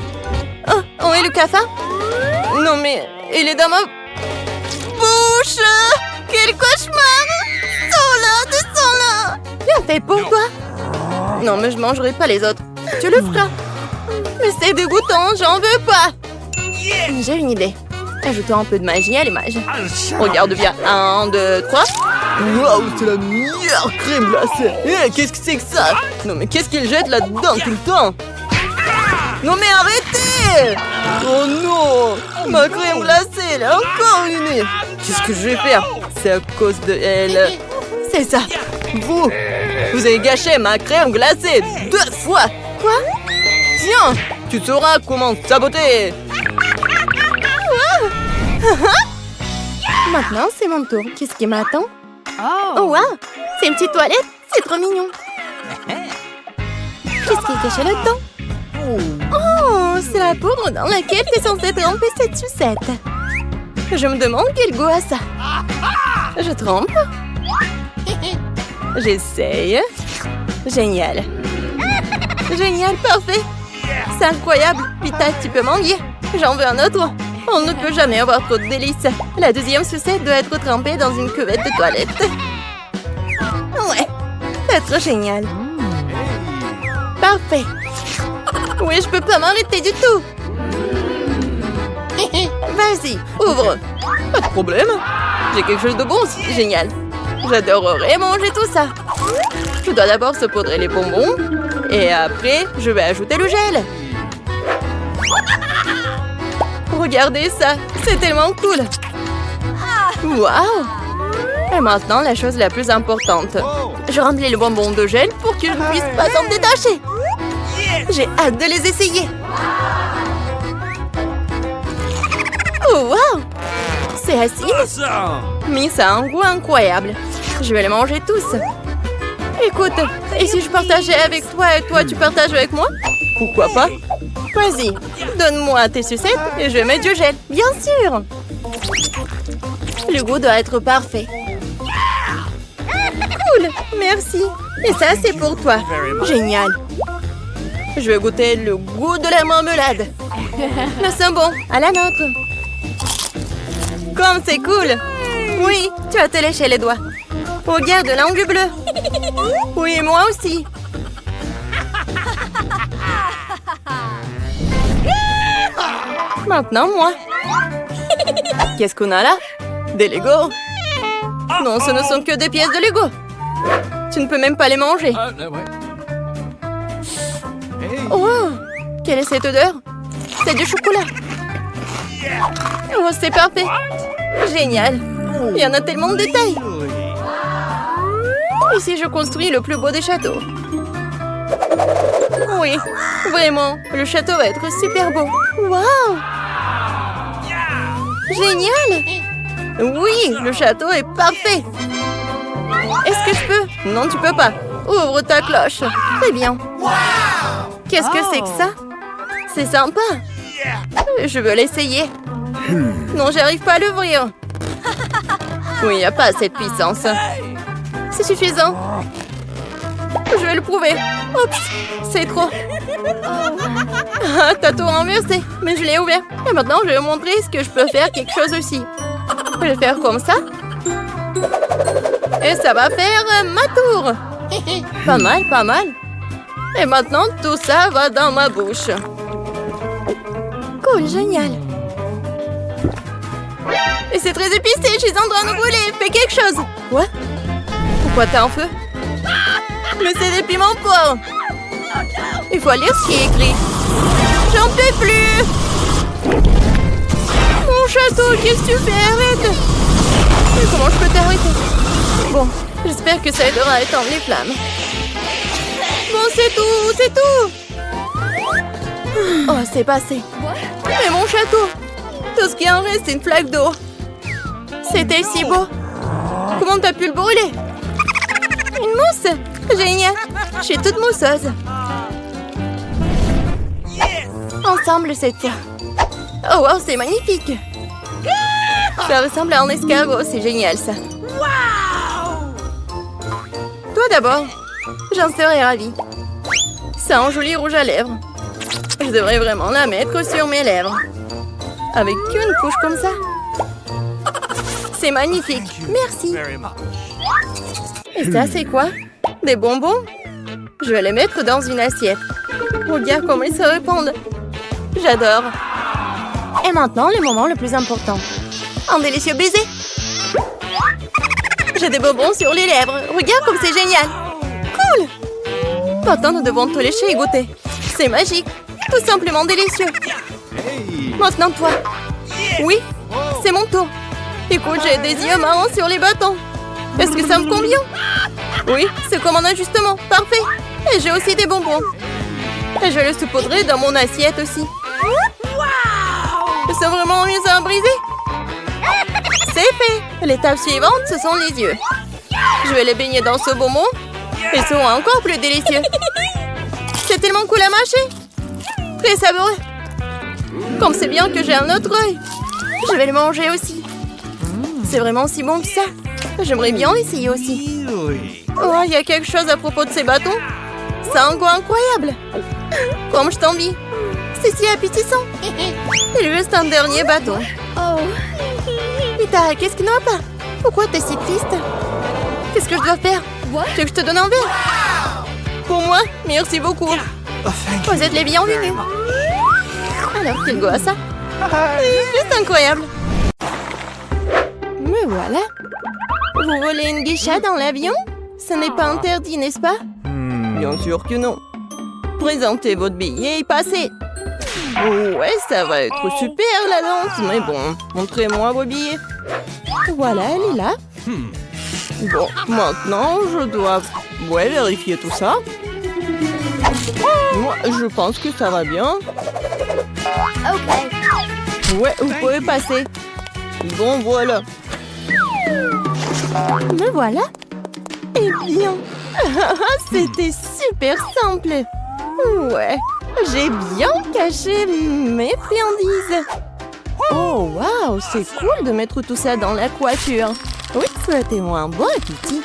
Oh, où est le cafard? Non mais, il est dans ma bouche. Quel cauchemar! Sors-là, descends-là. Bien fait, pourquoi? Non mais je mangerai pas les autres. Tu le feras. Mais c'est dégoûtant, j'en veux pas. J'ai une idée. Ajoutons un peu de magie à l'image. Regarde bien. 1, 2, 3. Waouh, c'est la meilleure crème glacée! Eh, qu'est-ce que c'est que ça? Non mais qu'est-ce qu'il jette là-dedans tout le temps? Non mais arrêtez! Oh non! Ma crème glacée, elle est encore ruinée! Qu'est-ce que je vais faire? C'est à cause de elle. C'est ça! Vous avez gâché ma crème glacée 2 fois! Quoi? Tiens! Tu sauras comment saboter! Maintenant, c'est mon tour. Qu'est-ce qui m'attend? Oh, Oh. wow! C'est une petite toilette? C'est trop mignon! Qu'est-ce qui est caché là-dedans? Oh, c'est la poudre dans laquelle t'es censée tremper cette sucette. Je me demande quel goût a ça. Je trempe. J'essaye. Génial. Génial, parfait. C'est incroyable. Vita, tu peux m'en dire. J'en veux un autre. On ne peut jamais avoir trop de délices. La deuxième sucette doit être trempée dans une cuvette de toilette. Ouais, c'est trop génial. Parfait. Oui, je peux pas m'arrêter du tout. Vas-y, ouvre. Pas de problème. J'ai quelque chose de bon aussi. Génial. J'adorerais manger tout ça. Je dois d'abord saupoudrer les bonbons. Et après, je vais ajouter le gel. Regardez ça. C'est tellement cool. Waouh. Et maintenant, la chose la plus importante. Je remplis le bonbon de gel pour que je ne puisse pas s'en détacher. J'ai hâte de les essayer. Oh, wow! C'est acide, Awesome! mais ça a un goût incroyable. Je vais les manger tous. Écoute, et si je partageais avec toi et toi tu partages avec moi? Pourquoi pas? Vas-y, donne-moi tes sucettes et je vais mettre du gel. Bien sûr! Le goût doit être parfait. Cool, merci. Et ça, c'est pour toi. Génial. Je vais goûter le goût de la marmelade. Nous sommes bons. À la nôtre. Comme c'est cool. Oui, tu as te léché les doigts. Regarde l'angle bleu. Oui, moi aussi. Maintenant, moi. Qu'est-ce qu'on a là? Des Legos? Non, ce ne sont que des pièces de Lego. Tu ne peux même pas les manger. Oh, quelle est cette odeur? C'est du chocolat. Oh, c'est parfait. Génial. Il y en a tellement de détails. Et si je construis le plus beau des châteaux? Oui, vraiment, le château va être super beau. Waouh! Génial! Oui, le château est parfait. Est-ce que je peux? Non, tu peux pas. Ouvre ta cloche. Très bien. Qu'est-ce que c'est que ça? C'est sympa. Je veux l'essayer. Non, j'arrive pas à l'ouvrir. Oui, il n'y a pas assez de puissance. C'est suffisant. Je vais le prouver. Oups, c'est trop. Ah, t'as tout renversé, mais je l'ai ouvert. Et maintenant, je vais vous montrer ce que je peux faire quelque chose aussi. Je vais faire comme ça. Et ça va faire ma tour. Pas mal, pas mal. Et maintenant, tout ça va dans ma bouche. Cool, génial. Et c'est très épicé, je suis en train de brûler. Fais quelque chose. Quoi? Pourquoi t'es en feu? Mais c'est des piments forts. Il faut lire ce qui est écrit. J'en peux plus. Mon château, qu'est-ce que tu fais? Arrête. Mais comment je peux t'arrêter? Bon, j'espère que ça aidera à éteindre les flammes. Bon, c'est tout, c'est tout. Oh, c'est passé. Mais mon château, tout ce qui en reste, c'est une flaque d'eau. C'était si beau. Comment t'as pu le brûler? Une mousse. Génial. Je suis toute mousseuse. Ensemble cette fois. Oh wow, c'est magnifique. Ça ressemble à un escargot, c'est génial ça. Toi d'abord. J'en serais ravie. C'est un joli rouge à lèvres. Je devrais vraiment la mettre sur mes lèvres. Avec une couche comme ça. C'est magnifique. Merci. Et ça, c'est quoi? Des bonbons? Je vais les mettre dans une assiette. Regarde comment ils se répandent. J'adore. Et maintenant, le moment le plus important. Un délicieux baiser. J'ai des bonbons sur les lèvres. Regarde comme c'est génial. Cool. Maintenant, nous devons te lécher et goûter. C'est magique. Tout simplement délicieux. Maintenant, toi. Oui, c'est mon tour. Écoute, j'ai des yeux marrons sur les bâtons. Est-ce que ça me convient? Oui, c'est comme un ajustement. Parfait. Et j'ai aussi des bonbons. Et je vais le saupoudrer dans mon assiette aussi. C'est vraiment les à briser. C'est fait. L'étape suivante, ce sont les yeux. Je vais les baigner dans ce bonbon. Ils seront encore plus délicieux. C'est tellement cool à mâcher. Très savoureux. Comme c'est bien que j'ai un autre œil. Je vais le manger aussi. C'est vraiment si bon que ça. J'aimerais bien l'essayer aussi. Oh, il y a quelque chose à propos de ces bâtons. C'est un goût incroyable. Comme je t'envie. C'est si appétissant. Il reste un dernier bâton. Oh. Vita, qu'est-ce qui ne va pas? Pourquoi t'es si triste? Qu'est-ce que je dois faire? Tu veux que je te donne un verre? Pour moi? Merci beaucoup. Vous êtes les bienvenus. Alors, quel goût à ça? C'est juste incroyable. Me voilà. Vous volez une geisha dans l'avion? Ce n'est pas interdit, n'est-ce pas? Bien sûr que non. Présentez votre billet et passez. Oh ouais, ça va être super la danse, mais bon, montrez-moi vos billets. Voilà, elle est là. Bon, maintenant, je dois vérifier tout ça. Moi, je pense que ça va bien. Ouais, vous pouvez passer. Bon, voilà. Me voilà. Eh bien, c'était super simple. Ouais, j'ai bien caché mes friandises. Oh, waouh, c'est cool de mettre tout ça dans la coiffure. Oui, souhaitez-moi un bon appétit.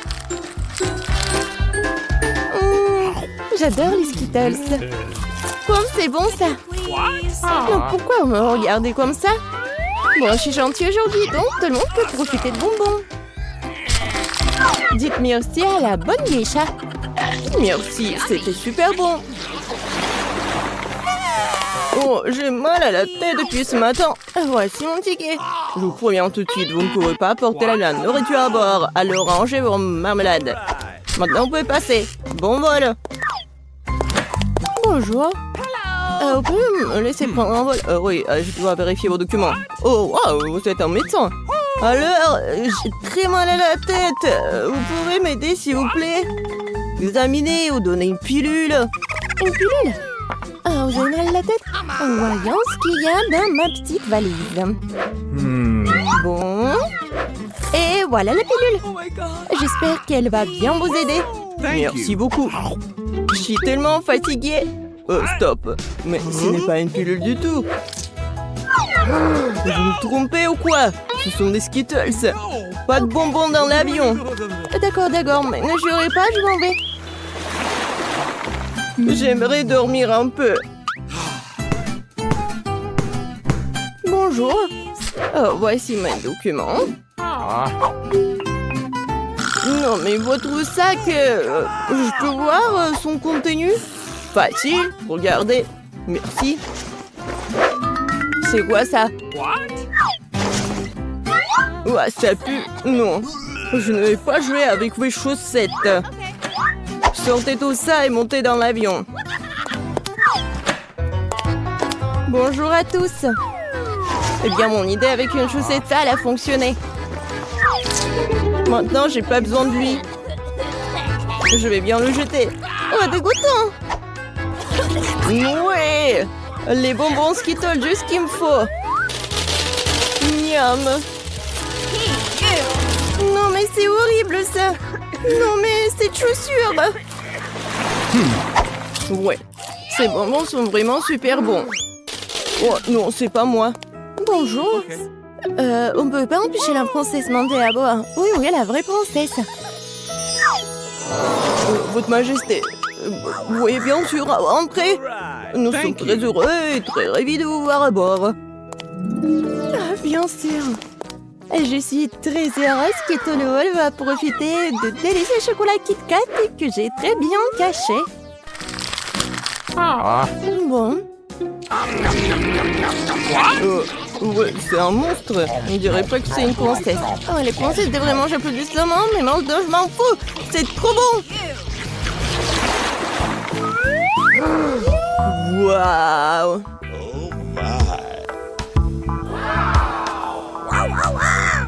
J'adore les Skittles. Comme c'est bon ça. Donc pourquoi vous me regardez comme ça? Bon, je suis gentille aujourd'hui, donc tout le monde peut profiter de bonbons. Dites merci à la bonne geisha. Merci, c'était super bon. Oh, j'ai mal à la tête depuis ce matin. Voici mon ticket. Je vous préviens tout de suite, vous ne pouvez pas porter la nourriture à bord. Alors rangez vos marmelades. Maintenant, vous pouvez passer. Bon vol. Bonjour. Vous pouvez me laisser prendre un vol? Oui, je dois vérifier vos documents. Oh, waouh, vous êtes un médecin. Alors, j'ai très mal à la tête. Vous pouvez m'aider, s'il vous plaît? examiner ou donner une pilule. Une pilule? Ah, vous avez mal à la tête? Voyons ce qu'il y a dans ma petite valise. Bon. Et voilà la pilule. J'espère qu'elle va bien vous aider. Merci beaucoup. Je suis tellement fatiguée. Stop. Mais ce n'est pas une pilule du tout. Vous me trompez ou quoi? Ce sont des Skittles. Pas de bonbons dans l'avion. D'accord, mais ne jurez pas, je m'en vais. J'aimerais dormir un peu. Bonjour. Oh, voici mes documents. Non, mais votre sac, je peux voir son contenu? Facile, regardez. Merci. C'est quoi ça? What? Ouais, ça pue. Non, je ne vais pas jouer avec vos chaussettes. Sortez tout ça et montez dans l'avion. Bonjour à tous. Eh bien, mon idée avec une chaussette sale a fonctionné. Maintenant, j'ai pas besoin de lui. Je vais bien le jeter. Oh, dégoûtant. Ouais, les bonbons Skittles, juste ce qu'il me faut. Miam. Non, mais c'est horrible, ça. Non, mais cette chaussure. Ouais, ces bonbons sont vraiment super bons. Oh non, c'est pas moi. Bonjour. On peut pas empêcher la princesse monter à bord. Oui, la vraie princesse. Votre Majesté, oui, bien sûr, entrez. Nous sommes très heureux et très ravis de vous voir à bord. Ah, bien sûr. Je suis très heureuse que tout le monde va profiter de délicieux chocolats Kit Kat que j'ai très bien cachés. Bon. Ouais, c'est un monstre. On dirait pas que c'est une princesse. Oh, les princesses devraient manger plus doucement, mais mange donc, je m'en fous. C'est trop bon. Waouh.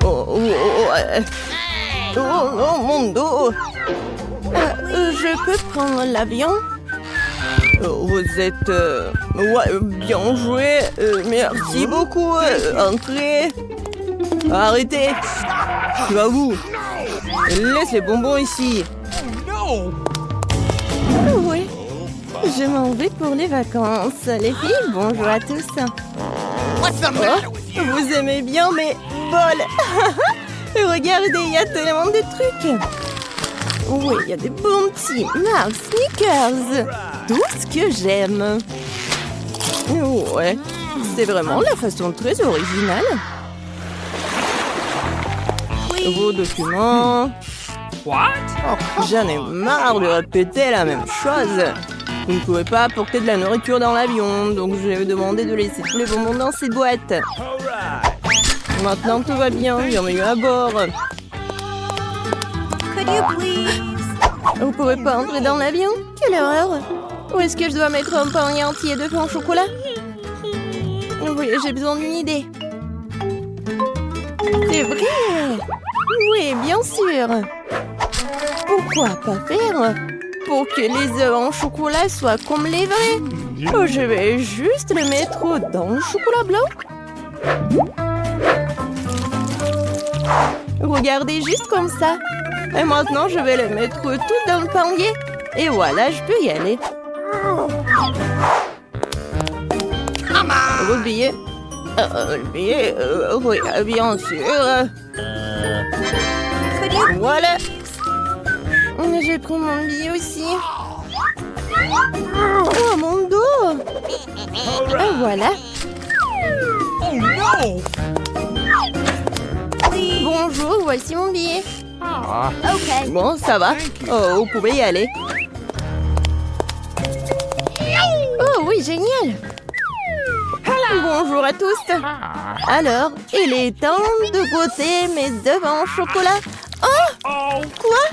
Oh, mon dos. Je peux prendre l'avion? Vous êtes... ouais, bien joué. Merci beaucoup. Entrez. Arrêtez. C'est à vous. Laisse les bonbons ici. Oui. Je m'en vais pour les vacances. Les filles, bonjour à tous. Oh, vous aimez bien mes bols. Regardez, il y a tellement de trucs. Oui, il y a des bons petits Mars Snickers. Tout ce que j'aime. Ouais, c'est vraiment la façon très originale. Vos documents. What? J'en ai marre de répéter la même chose. Vous ne pouvez pas apporter de la nourriture dans l'avion, donc je vais vous demander de laisser tous les bonbons dans ces boîtes. Maintenant tout va bien, bienvenue à bord. Vous pouvez pas entrer dans l'avion? Quelle horreur! Où est-ce que je dois mettre un panier entier de pain au chocolat? Oui, j'ai besoin d'une idée. C'est vrai! Oui, bien sûr! Pourquoi pas faire pour que les œufs en chocolat soient comme les vrais? Oh, je vais juste les mettre dans le chocolat blanc. Regardez, juste comme ça. Et maintenant, je vais les mettre tout dans le panier. Et voilà, je peux y aller. Vos billets? Le billet? Oui, bien sûr. Voilà. J'ai pris mon billet aussi. Oh, mon dos. Et voilà. Bonjour, voici mon billet. Ok. Bon, ça va. Oh, vous pouvez y aller. Oh oui, génial. Bonjour à tous. Alors, il est temps de goûter mes œufs en chocolat. Oh, quoi?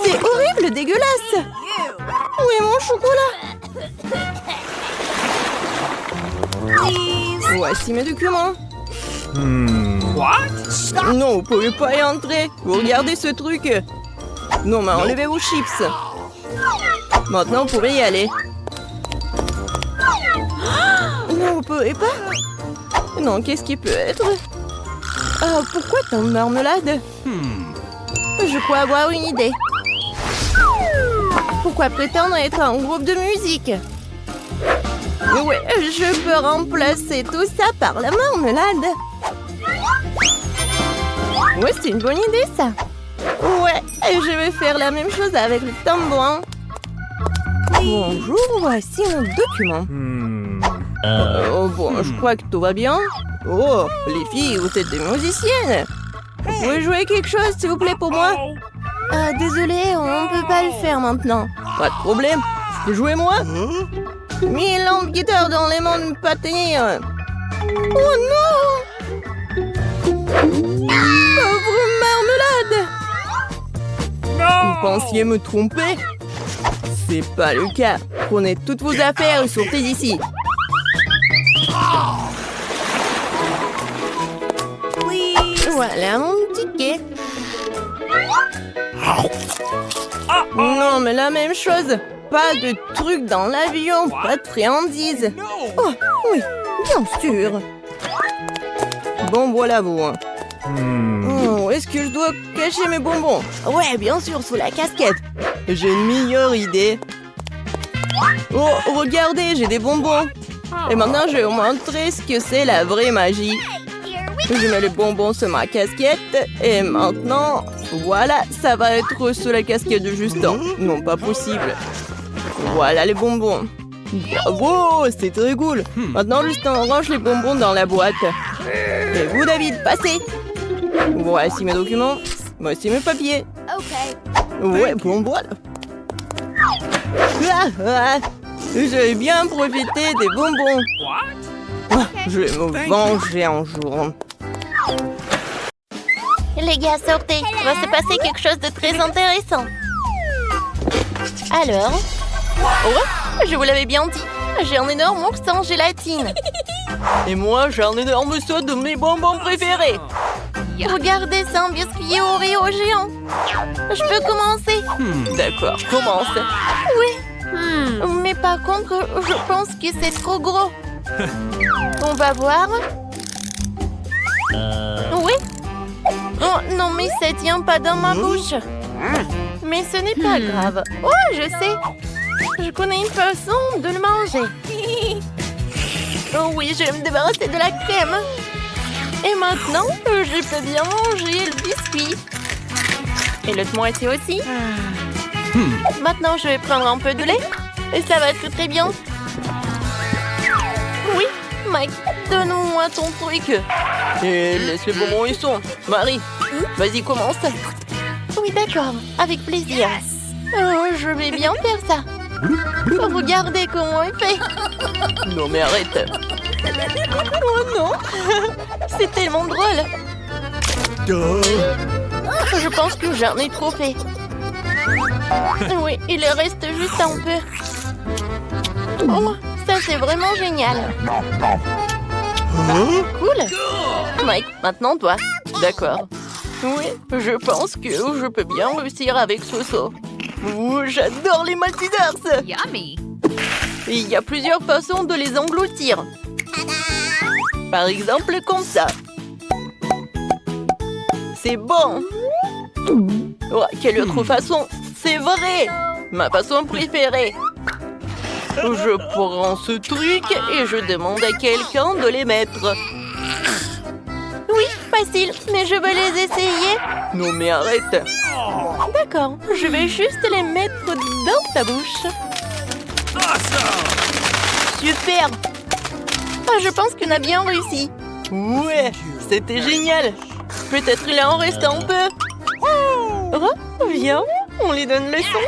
C'est horrible, dégueulasse. Où est mon chocolat? Voici mes documents. What? Non, vous pouvez pas y entrer. Vous regardez ce truc. Non, mais enlevez vos chips. Maintenant, vous pouvez y aller. Non, vous pouvez pas. Non, qu'est-ce qui peut être? Ah, pourquoi tant de marmelade? Je crois avoir une idée. Pourquoi prétendre être un groupe de musique? Ouais, je peux remplacer tout ça par la marmelade. Ouais, c'est une bonne idée, ça. Ouais, je vais faire la même chose avec le tambourin. Bonjour, voici mon document. Oh bon, je crois que tout va bien. Oh, les filles, vous êtes des musiciennes. Vous pouvez jouer quelque chose, s'il vous plaît, pour moi? Désolé, on peut pas le faire maintenant. Pas de problème, je peux jouer moi? 1000 ans de guitare dans les mains, ne pas tenir. Oh non! Pauvre marmelade! Vous pensiez me tromper? C'est pas le cas. Prenez toutes vos affaires et sortez d'ici. Voilà mon ticket. Non, mais la même chose. Pas de trucs dans l'avion, pas de friandises. Oh, oui, bien sûr. Bon, voilà vous. Oh, est-ce que je dois cacher mes bonbons? Ouais, bien sûr, sous la casquette. J'ai une meilleure idée. Oh, regardez, j'ai des bonbons. Et maintenant, je vais vous montrer ce que c'est la vraie magie. Je mets les bonbons sur ma casquette. Et maintenant, voilà, ça va être sur la casquette de Justin. Non, pas possible. Voilà les bonbons. Bravo, c'est très cool. Maintenant, Justin range les bonbons dans la boîte. Et vous, David, passez. Voici mes documents. Voici mes papiers. Ouais, bon, voilà. Je vais bien profiter des bonbons. Je vais me venger un jour. Les gars, sortez. Il va se passer quelque chose de très intéressant. Alors? Oh, je vous l'avais bien dit. J'ai un énorme ours en gélatine. Et moi, j'ai un énorme saut de mes bonbons préférés. Regardez, c'est un biscuit Oreo géant. Je peux commencer? D'accord, commence. Oui. Mais par contre, je pense que c'est trop gros. On va voir. Oui. Oh non, mais ça tient pas dans ma bouche. Mais ce n'est pas grave. Oh, je sais. Je connais une façon de le manger. Oh oui, je vais me débarrasser de la crème. Et maintenant, je peux bien manger le biscuit. Et l'autre moitié aussi. Maintenant, je vais prendre un peu de lait. Et ça va être très bien. Oui, Mike, donne-moi ton truc. Et laisse les bonbons où ils sont. Marie, vas-y, commence. Oui, d'accord, avec plaisir. Oh, je vais bien faire ça. Regardez comment il fait. Non mais arrête. Oh non. C'est tellement drôle. Je pense que j'en ai trop fait. Oui, il reste juste un peu. Oh, ça c'est vraiment génial. Cool. Mike, maintenant toi. D'accord. Oui, je pense que je peux bien réussir avec ce saut. J'adore les Maltesers. Yummy. Et il y a plusieurs façons de les engloutir. Par exemple, comme ça. C'est bon. Oh, quelle autre façon? C'est vrai. Ma façon préférée. Je prends ce truc et je demande à quelqu'un de les mettre. Oui, facile, mais je veux les essayer. Non mais arrête. D'accord, je vais juste les mettre dans ta bouche. Super. Ah, je pense qu'on a bien réussi. Ouais, c'était génial. Peut-être il en reste un peu. Oh, viens, on lui donne le son.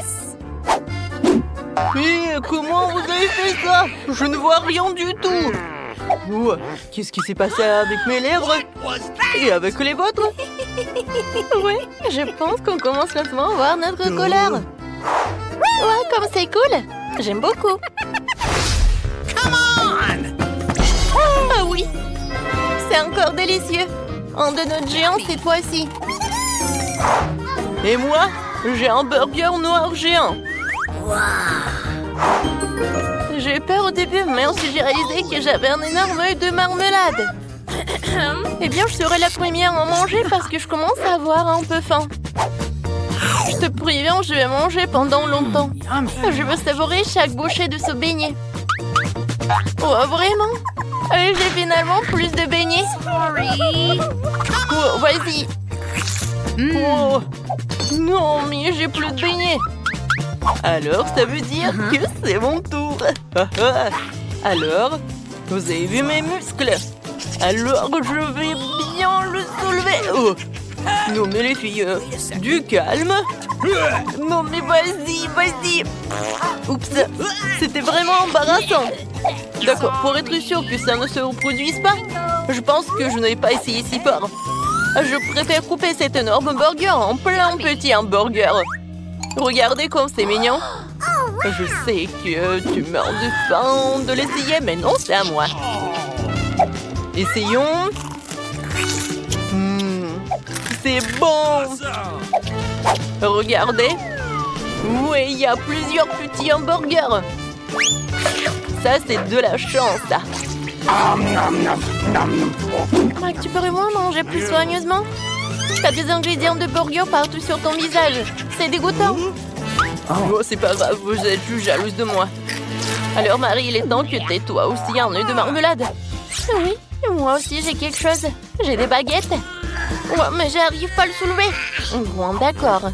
Mais comment vous avez fait ça? Je ne vois rien du tout. Oh, qu'est-ce qui s'est passé avec mes lèvres? Et avec les vôtres? Oui, je pense qu'on commence lentement à voir notre couleur. Ouais, comme c'est cool. J'aime beaucoup. Ah oui, c'est encore délicieux. Un donut géant cette fois-ci. Et moi, j'ai un burger noir géant. J'ai eu peur au début, mais ensuite j'ai réalisé que j'avais un énorme œil de marmelade. Eh bien, je serai la première à en manger parce que je commence à avoir un peu faim. Je te préviens, je vais manger pendant longtemps. Je veux savourer chaque bouchée de ce beignet. Oh, vraiment? J'ai finalement plus de beignets. Oh, vas-y. Oh. Non, mais j'ai plus de beignets. Alors, ça veut dire que c'est mon tour. Alors, vous avez vu mes muscles? Alors, je vais bien le soulever. Oh. Non, mais les filles, du calme. Non, mais vas-y, vas-y. Oups, c'était vraiment embarrassant. D'accord, pour être sûr que ça ne se reproduise pas, je pense que je n'ai pas essayé si fort. Je préfère couper cet énorme burger en plein petit hamburger. Regardez comme c'est mignon. Je sais que tu meurs de faim de l'essayer, mais non, c'est à moi. Essayons. C'est bon. Regardez. Oui, il y a plusieurs petits hamburgers. Ça, c'est de la chance, ça. Mike, tu peux vraiment manger plus soigneusement? T'as des ingrédients de burger partout sur ton visage. C'est dégoûtant. Oh, c'est pas grave, vous êtes juste jalouse de moi. Alors, Marie, il est temps que t'aies toi aussi un œuf de marmelade. Oui, moi aussi j'ai quelque chose. J'ai des baguettes. Ouais, mais j'arrive pas à le soulever. Bon, d'accord.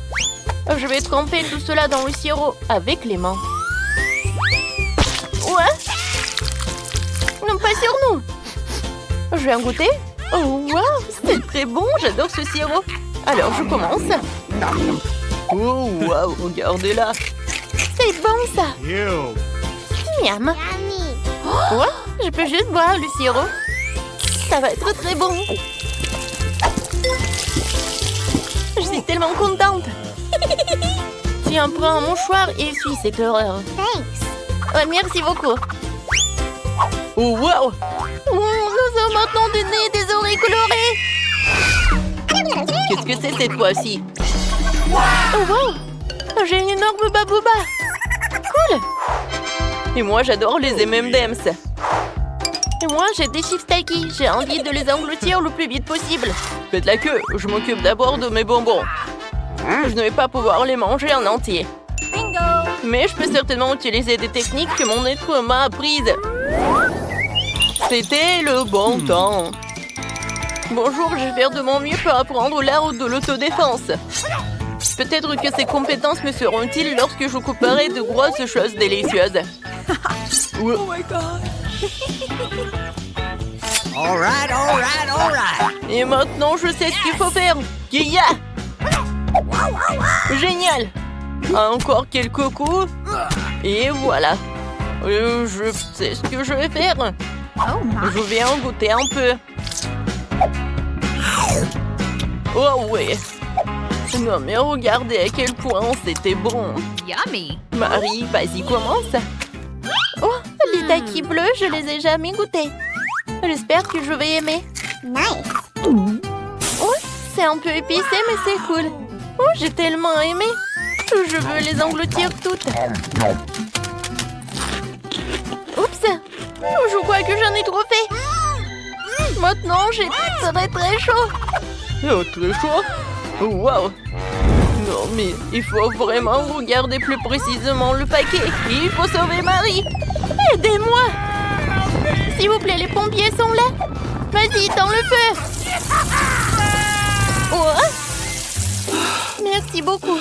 Je vais tremper tout cela dans le sirop avec les mains. Ouais. Non, pas sur nous. Je vais en goûter. Oh, wow, c'est très bon. J'adore ce sirop. Alors, je commence. Oh, wow, regardez-la. C'est bon, ça. Miam. Ouais, je peux juste boire le sirop. Ça va être très bon. Je suis tellement contente. Tiens, prends un mouchoir et essuie cette horreur. Ouais, merci beaucoup. Oh, wow. Oh, nous avons maintenant des nez et des oreilles colorées. Qu'est-ce que c'est cette fois-ci? Oh, wow. J'ai une énorme babouba. Cool. Et moi, j'adore les M&M's. Et moi, j'ai des chips Takis. J'ai envie de les engloutir le plus vite possible. Faites la queue. Je m'occupe d'abord de mes bonbons. Je ne vais pas pouvoir les manger en entier. Mais je peux certainement utiliser des techniques que mon être m'a apprises. C'était le bon temps. Bonjour, je vais faire de mon mieux pour apprendre l'art de l'autodéfense. Peut-être que ces compétences me seront utiles lorsque je couperai de grosses choses délicieuses. Oh my god. All right. Et maintenant, je sais ce qu'il faut faire. Kia! Génial! Encore quelques coups. Et voilà. Je sais ce que je vais faire. Je vais en goûter un peu. Oh oui. Non mais regardez à quel point c'était bon. Yummy. Marie, vas-y, commence. Oh, les Takis bleus, je les ai jamais goûtés. J'espère que je vais aimer. Oh, c'est un peu épicé, mais c'est cool. Oh, j'ai tellement aimé. Je veux les engloutir toutes. Oups. Je crois que j'en ai trop fait. Maintenant, j'ai très chaud. Oh, très chaud? Wow. Non, mais il faut vraiment regarder plus précisément le paquet. Il faut sauver Marie. Aidez-moi. S'il vous plaît, les pompiers sont là. Vas-y, tends le feu. Oh. Merci beaucoup.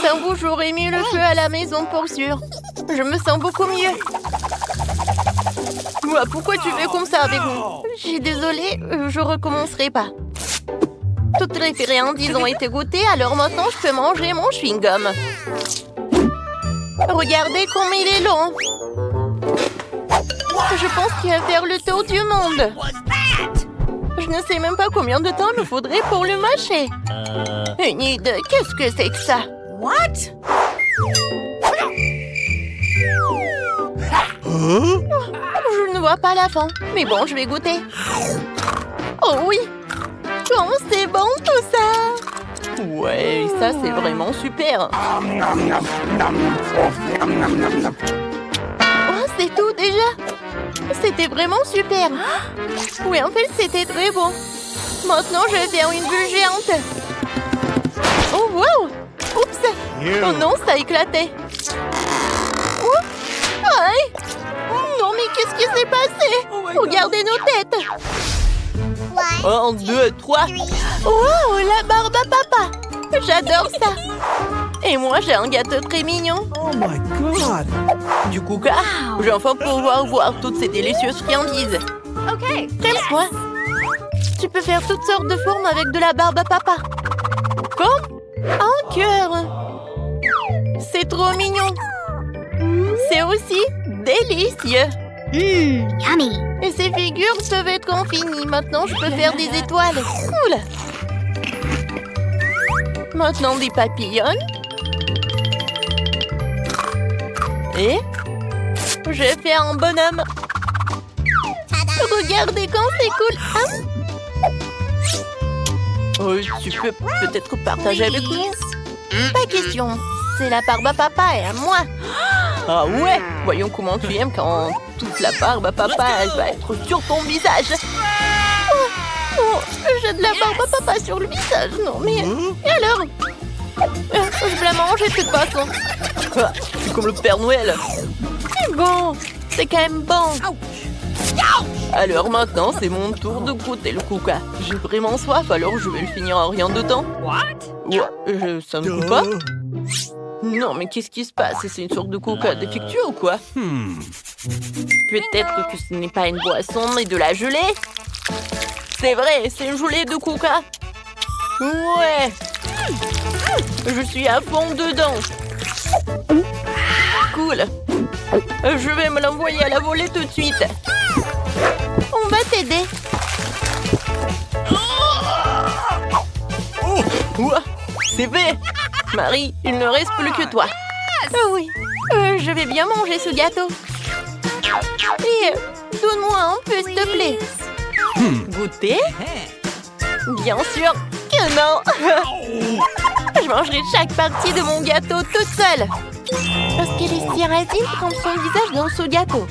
Sans vous, j'aurais mis le feu à la maison pour sûr. Je me sens beaucoup mieux. Ouais, pourquoi tu fais comme ça avec nous? Je suis désolée, je recommencerai pas. Toutes les friandises ont été goûtées, alors maintenant je peux manger mon chewing-gum. Regardez comme il est long. Je pense qu'il va faire le tour du monde. Je ne sais même pas combien de temps il me faudrait pour le mâcher. Une idée, qu'est-ce que c'est que ça? What? Je ne vois pas la fin, mais bon, je vais goûter. Oh oui! Oh, c'est bon tout ça! Ouais, ça c'est vraiment super. Oh, c'est tout déjà. C'était vraiment super. Oui, en fait, c'était très bon. Maintenant, je vais faire une bulle géante. Oh, wow! Oups! Oh non, ça a éclaté. Oh, aïe! Non, mais qu'est-ce qui s'est passé? Regardez nos têtes. 1, 2, 3. Wow, la barbe à papa. J'adore ça. Et moi, j'ai un gâteau très mignon. Oh my god! Du coup, je vais enfin pouvoir voir toutes ces délicieuses friandises. OK. Calme-toi. Tu peux faire toutes sortes de formes avec de la barbe à papa. Comme un cœur. C'est trop mignon. C'est aussi délicieux. Yummy. Et ces figures peuvent être infinies. Maintenant, je peux faire des étoiles. Cool. Maintenant, des papillons. Et je vais faire un bonhomme. Regardez quand c'est cool. Hein? Oh, tu peux peut-être partager avec nous? Pas question. C'est la barbe à papa et à moi. Ah ouais? Voyons comment tu aimes quand toute la barbe à papa elle va être sur ton visage. Oh, j'ai de la barbe à papa sur le visage. Non mais... Et alors? Je vais la manger de toute façon. Ah, c'est comme le Père Noël. C'est bon. C'est quand même bon. Alors maintenant, c'est mon tour de goûter le coca. J'ai vraiment soif, alors je vais le finir en rien de temps. Ouais, ça ne goûte pas? Non, mais qu'est-ce qui se passe? C'est une sorte de coca défectueux ou quoi? Peut-être que ce n'est pas une boisson, mais de la gelée? C'est vrai, c'est une gelée de coca. Ouais. Je suis à fond dedans. Cool. Je vais me l'envoyer à la volée tout de suite. On va t'aider. Ouah, c'est fait. Marie, il ne reste plus que toi. Oui, je vais bien manger ce gâteau. Et donne-moi un peu, s'il te plaît. Goûter? Bien sûr que non. Je mangerai chaque partie de mon gâteau toute seule. Parce qu'elle est si résine comme son visage dans ce gâteau.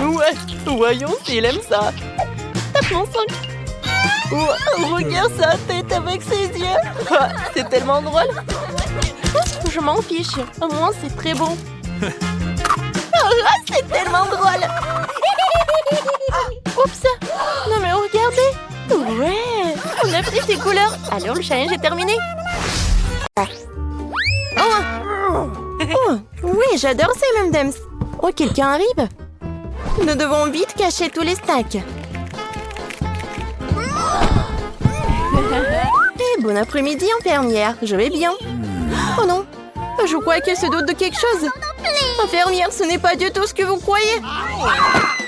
Ouais, voyons s'il aime ça. Tape mon sang. Regarde sa tête avec ses yeux. C'est tellement drôle. Je m'en fiche. Au moins, c'est très bon. C'est tellement drôle. Oups. Non mais regardez. Ouais, on a pris ces couleurs. Alors le challenge est terminé. Oui, j'adore ces M&M's. Oh, quelqu'un arrive. Nous devons vite cacher tous les snacks. Bon après-midi, infirmière. Je vais bien. Oh non, je crois qu'elle se doute de quelque chose. Infirmière, ce n'est pas du tout ce que vous croyez.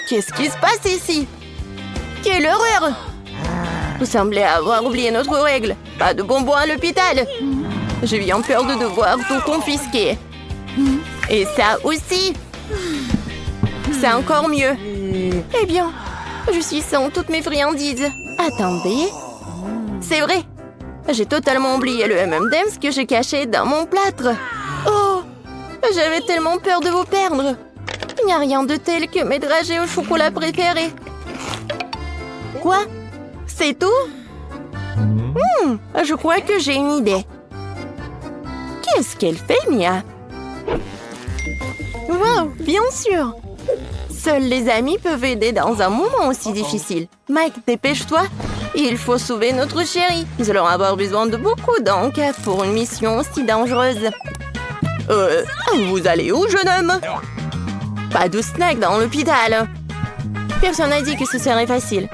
Qu'est-ce qui se passe ici? Quelle horreur! Vous semblez avoir oublié notre règle. Pas de bonbons à l'hôpital. J'ai bien peur de devoir tout confisquer. Et ça aussi. C'est encore mieux. Eh bien, je suis sans toutes mes friandises. Attendez. C'est vrai. J'ai totalement oublié le M&M's que j'ai caché dans mon plâtre. Oh, j'avais tellement peur de vous perdre. Il n'y a rien de tel que mes dragées au chocolat préférés. Quoi? C'est tout? Je crois que j'ai une idée. Qu'est-ce qu'elle fait, Mia? Wow, bien sûr. Seuls les amis peuvent aider dans un moment aussi difficile. Mike, dépêche-toi. Il faut sauver notre chérie. Nous allons avoir besoin de beaucoup d'encre pour une mission aussi dangereuse. Vous allez où, jeune homme? Pas de snack dans l'hôpital. Personne n'a dit que ce serait facile.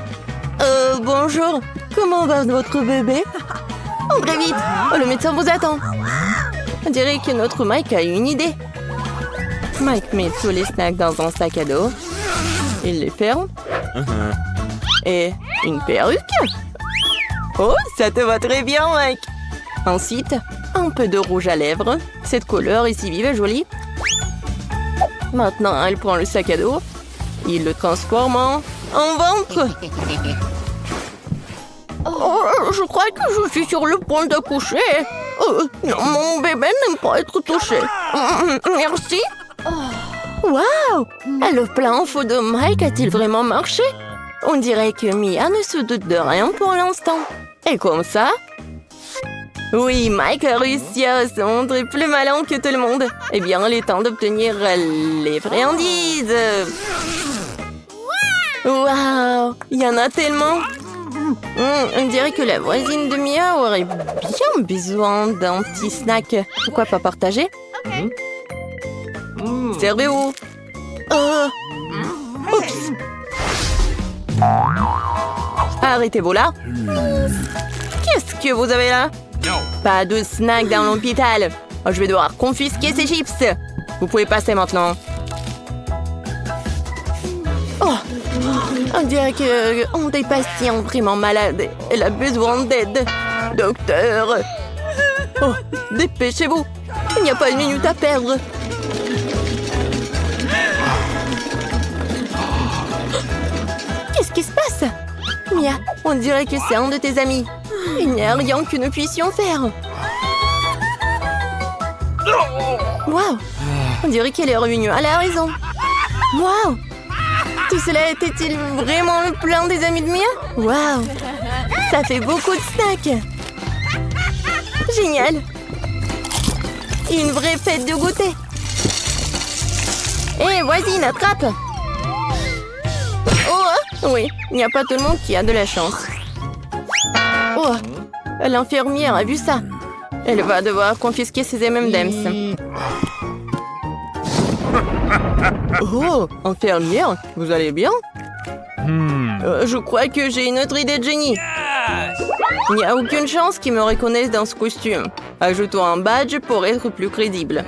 Bonjour. Comment va votre bébé? Entrez vite. Le médecin vous attend. On dirait que notre Mike a une idée. Mike met tous les snacks dans un sac à dos. Il les ferme. Et une perruque. Oh, ça te va très bien, Mike. Ensuite, un peu de rouge à lèvres. Cette couleur est si vive et jolie. Maintenant, elle prend le sac à dos. Il le transforme en ventre. Oh, je crois que je suis sur le point d'accoucher. Non, mon bébé n'aime pas être touché. Merci. Waouh! Le plan fou de Mike a-t-il vraiment marché? On dirait que Mia ne se doute de rien pour l'instant. Et comme ça? Oui, Mike a réussi à se montrer plus malin que tout le monde. Eh bien, il est temps d'obtenir les friandises. Waouh! Il y en a tellement. On dirait que la voisine de Mia aurait bien besoin d'un petit snack. Pourquoi pas partager? Servez-vous. Oups. Arrêtez-vous là. Qu'est-ce que vous avez là? Pas de snack dans l'hôpital. Je vais devoir confisquer ces chips. Vous pouvez passer maintenant. Oh, on dirait qu'on a des patients vraiment malades. Elle a besoin d'aide. Docteur. Oh, dépêchez-vous. Il n'y a pas une minute à perdre. Qu'est-ce qui se passe? Mia, on dirait que c'est un de tes amis. Il n'y a rien que nous puissions faire. Waouh! On dirait qu'elle est revenue à la raison. Waouh! Tout cela était-il vraiment le plan des amis de Mia? Waouh! Ça fait beaucoup de snacks. Génial! Une vraie fête de goûter. Hé, voisine, attrape! Oh, oui, il n'y a pas tout le monde qui a de la chance. Oh, l'infirmière a vu ça. Elle va devoir confisquer ses M&M's. Oh, infirmière, vous allez bien? Je crois que j'ai une autre idée de génie. Il n'y a aucune chance qu'ils me reconnaissent dans ce costume. Ajoutons un badge pour être plus crédible.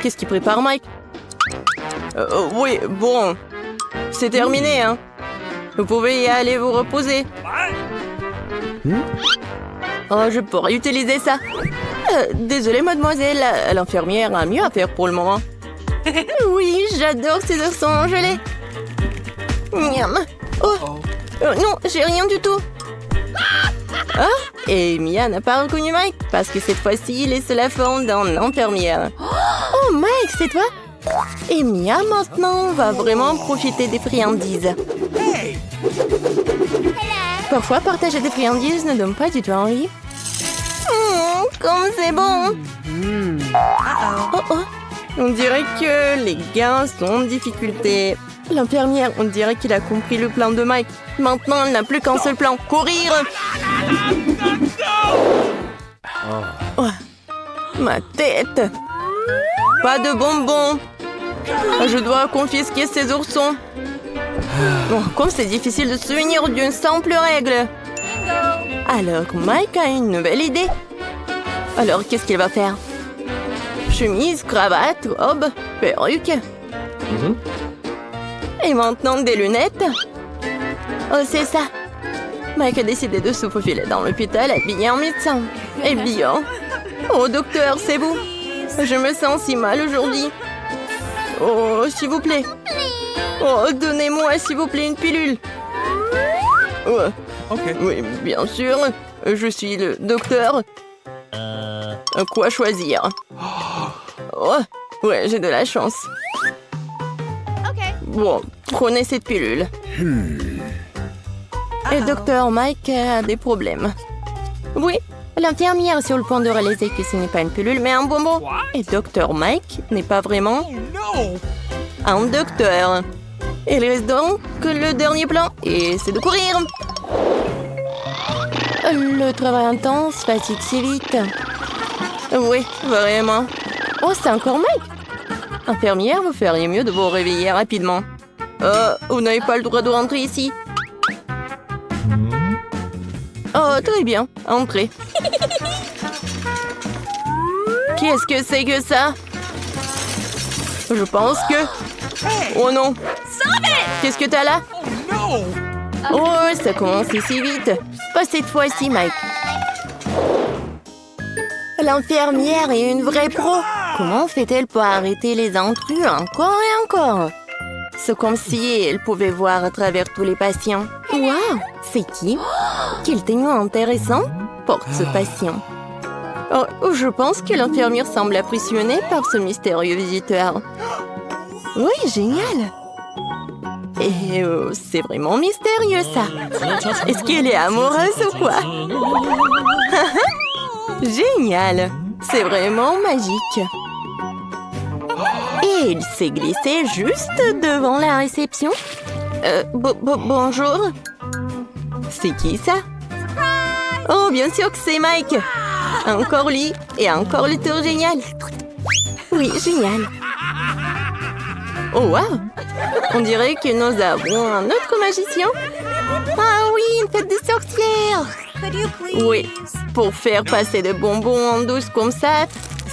Qu'est-ce qu'il prépare, Mike? Oui, bon. C'est terminé, hein. Vous pouvez y aller vous reposer. Oh, je pourrais utiliser ça. Désolée, mademoiselle, l'infirmière a mieux à faire pour le moment. Oui, j'adore ces oursons gelés. Miam. Oh, non, j'ai rien du tout. Ah, et Mia n'a pas reconnu Mike parce que cette fois-ci, il est sous la forme d'un infirmière. Oh, Mike, c'est toi? Et Mia, maintenant, va vraiment profiter des friandises. Parfois, partager des friandises ne donne pas du tout envie. Comme c'est bon! Oh oh! On dirait que les gars sont en difficulté. L'infirmière, on dirait qu'il a compris le plan de Mike. Maintenant, elle n'a plus qu'un seul plan. Courir! Oh, ma tête! Pas de bonbons! Je dois confisquer ces oursons. Oh, comme c'est difficile de se souvenir d'une simple règle. Alors, Mike a une nouvelle idée. Alors, qu'est-ce qu'il va faire? Chemise, cravate, robe, perruque. Et maintenant, des lunettes. Oh, c'est ça. Mike a décidé de se faufiler dans l'hôpital habillé en médecin. Eh bien... Oh, docteur, c'est vous. Je me sens si mal aujourd'hui. Oh, s'il vous plaît. Oh, donnez-moi, s'il vous plaît, une pilule. Oh. Oui, bien sûr. Je suis le docteur. Quoi choisir? Oh, ouais, j'ai de la chance. Bon, prenez cette pilule. Et docteur Mike a des problèmes. Oui, l'infirmière est sur le point de réaliser que ce n'est pas une pilule, mais un bonbon. Et docteur Mike n'est pas vraiment un docteur. Il reste donc que le dernier plan, et c'est de courir. Le travail intense fatigue si vite. Oui, vraiment. Oh, c'est encore Mike. Infirmière, vous feriez mieux de vous réveiller rapidement. Vous n'avez pas le droit de rentrer ici. Oh, très bien. Entrez. Qu'est-ce que c'est que ça? Je pense que... Oh non. Qu'est-ce que t'as là? Oh, ça commence si vite. Pas cette fois-ci, Mike. L'infirmière est une vraie pro. Comment fait-elle pour arrêter les intrus encore et encore? C'est comme si elle pouvait voir à travers tous les patients. Wow, c'est qui? Quel témoin intéressant. Porte ce patient. Oh, je pense que l'infirmière semble impressionnée par ce mystérieux visiteur. Oui, génial. Et c'est vraiment mystérieux, ça. Est-ce qu'elle est amoureuse ou quoi? Génial. C'est vraiment magique. Et il s'est glissé juste devant la réception. Bonjour. C'est qui, ça? Oh, bien sûr que c'est Mike. Encore lui et encore le tour génial. Oui, génial. Oh, wow. On dirait que nous avons un autre magicien. Ah oui, une fête de sorcières. Oui, pour faire passer de bonbons en douce comme ça,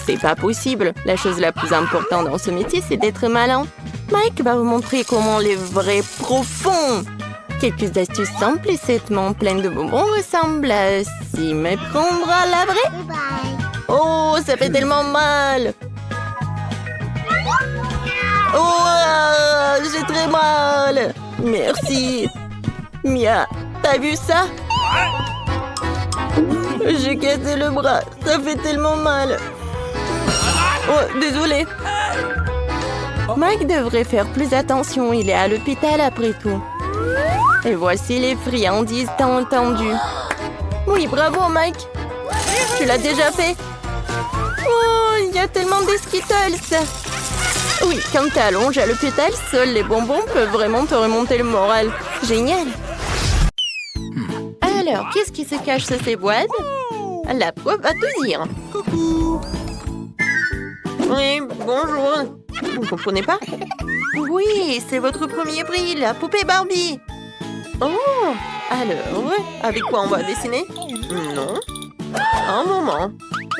c'est pas possible. La chose la plus importante dans ce métier, c'est d'être malin. Mike va vous montrer comment les vrais profonds. Quelques astuces simples et settement pleines de bonbons ressemblent à s'y méprendre à la vraie. Oh, ça fait tellement mal. Oh, j'ai très mal. Merci. Mia, t'as vu ça? J'ai cassé le bras. Ça fait tellement mal. Oh, désolé. Mike devrait faire plus attention. Il est à l'hôpital après tout. Et voici les friandises tant attendues. Oui, bravo, Mike. Tu l'as déjà fait. Oh, il y a tellement de Skittles. Oui, quand t'es allongé à l'hôpital, seuls les bonbons peuvent vraiment te remonter le moral. Génial. Alors, qu'est-ce qui se cache sous ces boîtes? La prof va te dire. Coucou. Oui, bonjour. Vous ne comprenez pas? Oui, c'est votre premier prix, la poupée Barbie. Oh, alors, avec quoi on va dessiner? Non. Un moment.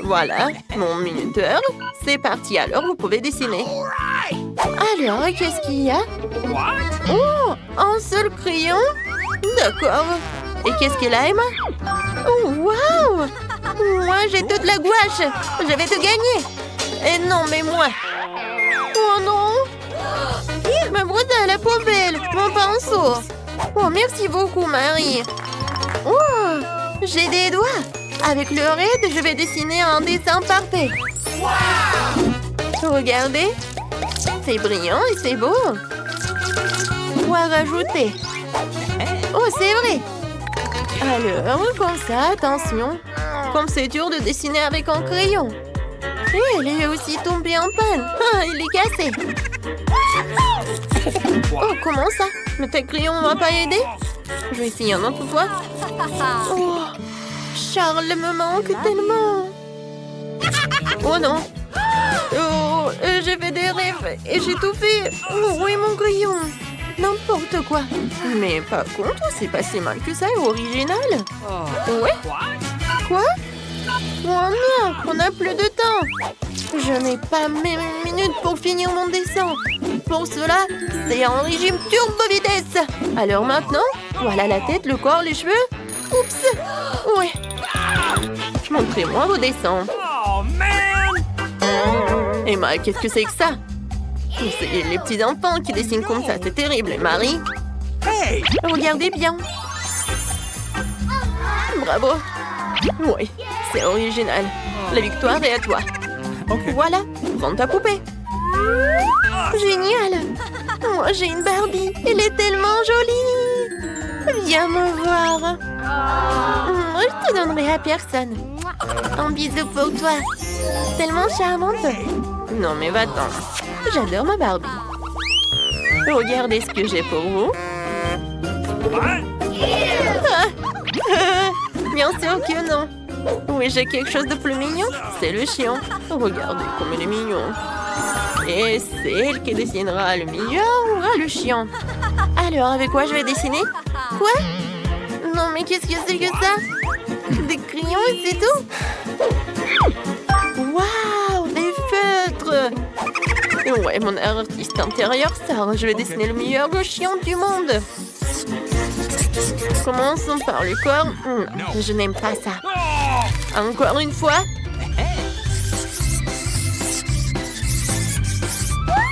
Voilà, mon minuteur. C'est parti, alors vous pouvez dessiner. Alors, qu'est-ce qu'il y a? Oh, un seul crayon? D'accord. Et qu'est-ce qu'elle a, Emma? Oh, waouh! Moi, j'ai toute la gouache. Je vais te gagner. Et non, mais moi. Oh non! Ma brosse à la poubelle, mon pinceau. Oh, merci beaucoup, Marie. Oh, j'ai des doigts. Avec le raid, je vais dessiner un dessin parfait. Regardez. C'est brillant et c'est beau. Quoi rajouter? Oh, c'est vrai. Alors, comme ça, attention. Comme c'est dur de dessiner avec un crayon. Et elle est aussi tombée en panne. Ah, il est cassé. Oh, comment ça? Mais tes crayons ne m'ont pas aidé? Je vais essayer un autre fois. Oh, Charles me manque tellement. Oh non. Oh, j'ai fait des rêves et j'ai tout fait. Oh, où est mon crayon? N'importe quoi. Mais par contre, c'est pas si mal que ça et original. Ouais? Quoi? Oh non, on n'a plus de temps. Je n'ai pas mes minutes pour finir mon dessin. Pour cela, c'est un régime turbo vitesse. Alors maintenant, voilà la tête, le corps, les cheveux. Oups. Ouais. Montrez-moi vos dessins. Emma, qu'est-ce que c'est que ça? C'est les petits enfants qui dessinent comme ça, c'est terrible. Et Marie? Regardez bien. Bravo. Oui, c'est original. La victoire est à toi. Voilà, prends ta poupée. Génial. Moi, j'ai une Barbie. Elle est tellement jolie. Viens me voir. Moi, je te donnerai à personne. Un bisou pour toi. Tellement charmante. Non, mais va-t'en. J'adore ma Barbie. Regardez ce que j'ai pour vous. Bien sûr que non. Oui, j'ai quelque chose de plus mignon. C'est le chien. Regardez comme il est mignon. Et c'est elle qui dessinera le meilleur ou le chien. Alors, avec quoi je vais dessiner? Quoi? Non, mais qu'est-ce que c'est que ça? Des crayons et c'est tout? Waouh, des feutres! Ouais, mon artiste intérieur sort. Je vais dessiner le meilleur chien du monde. Commençons par le corps. Je n'aime pas ça. Encore une fois.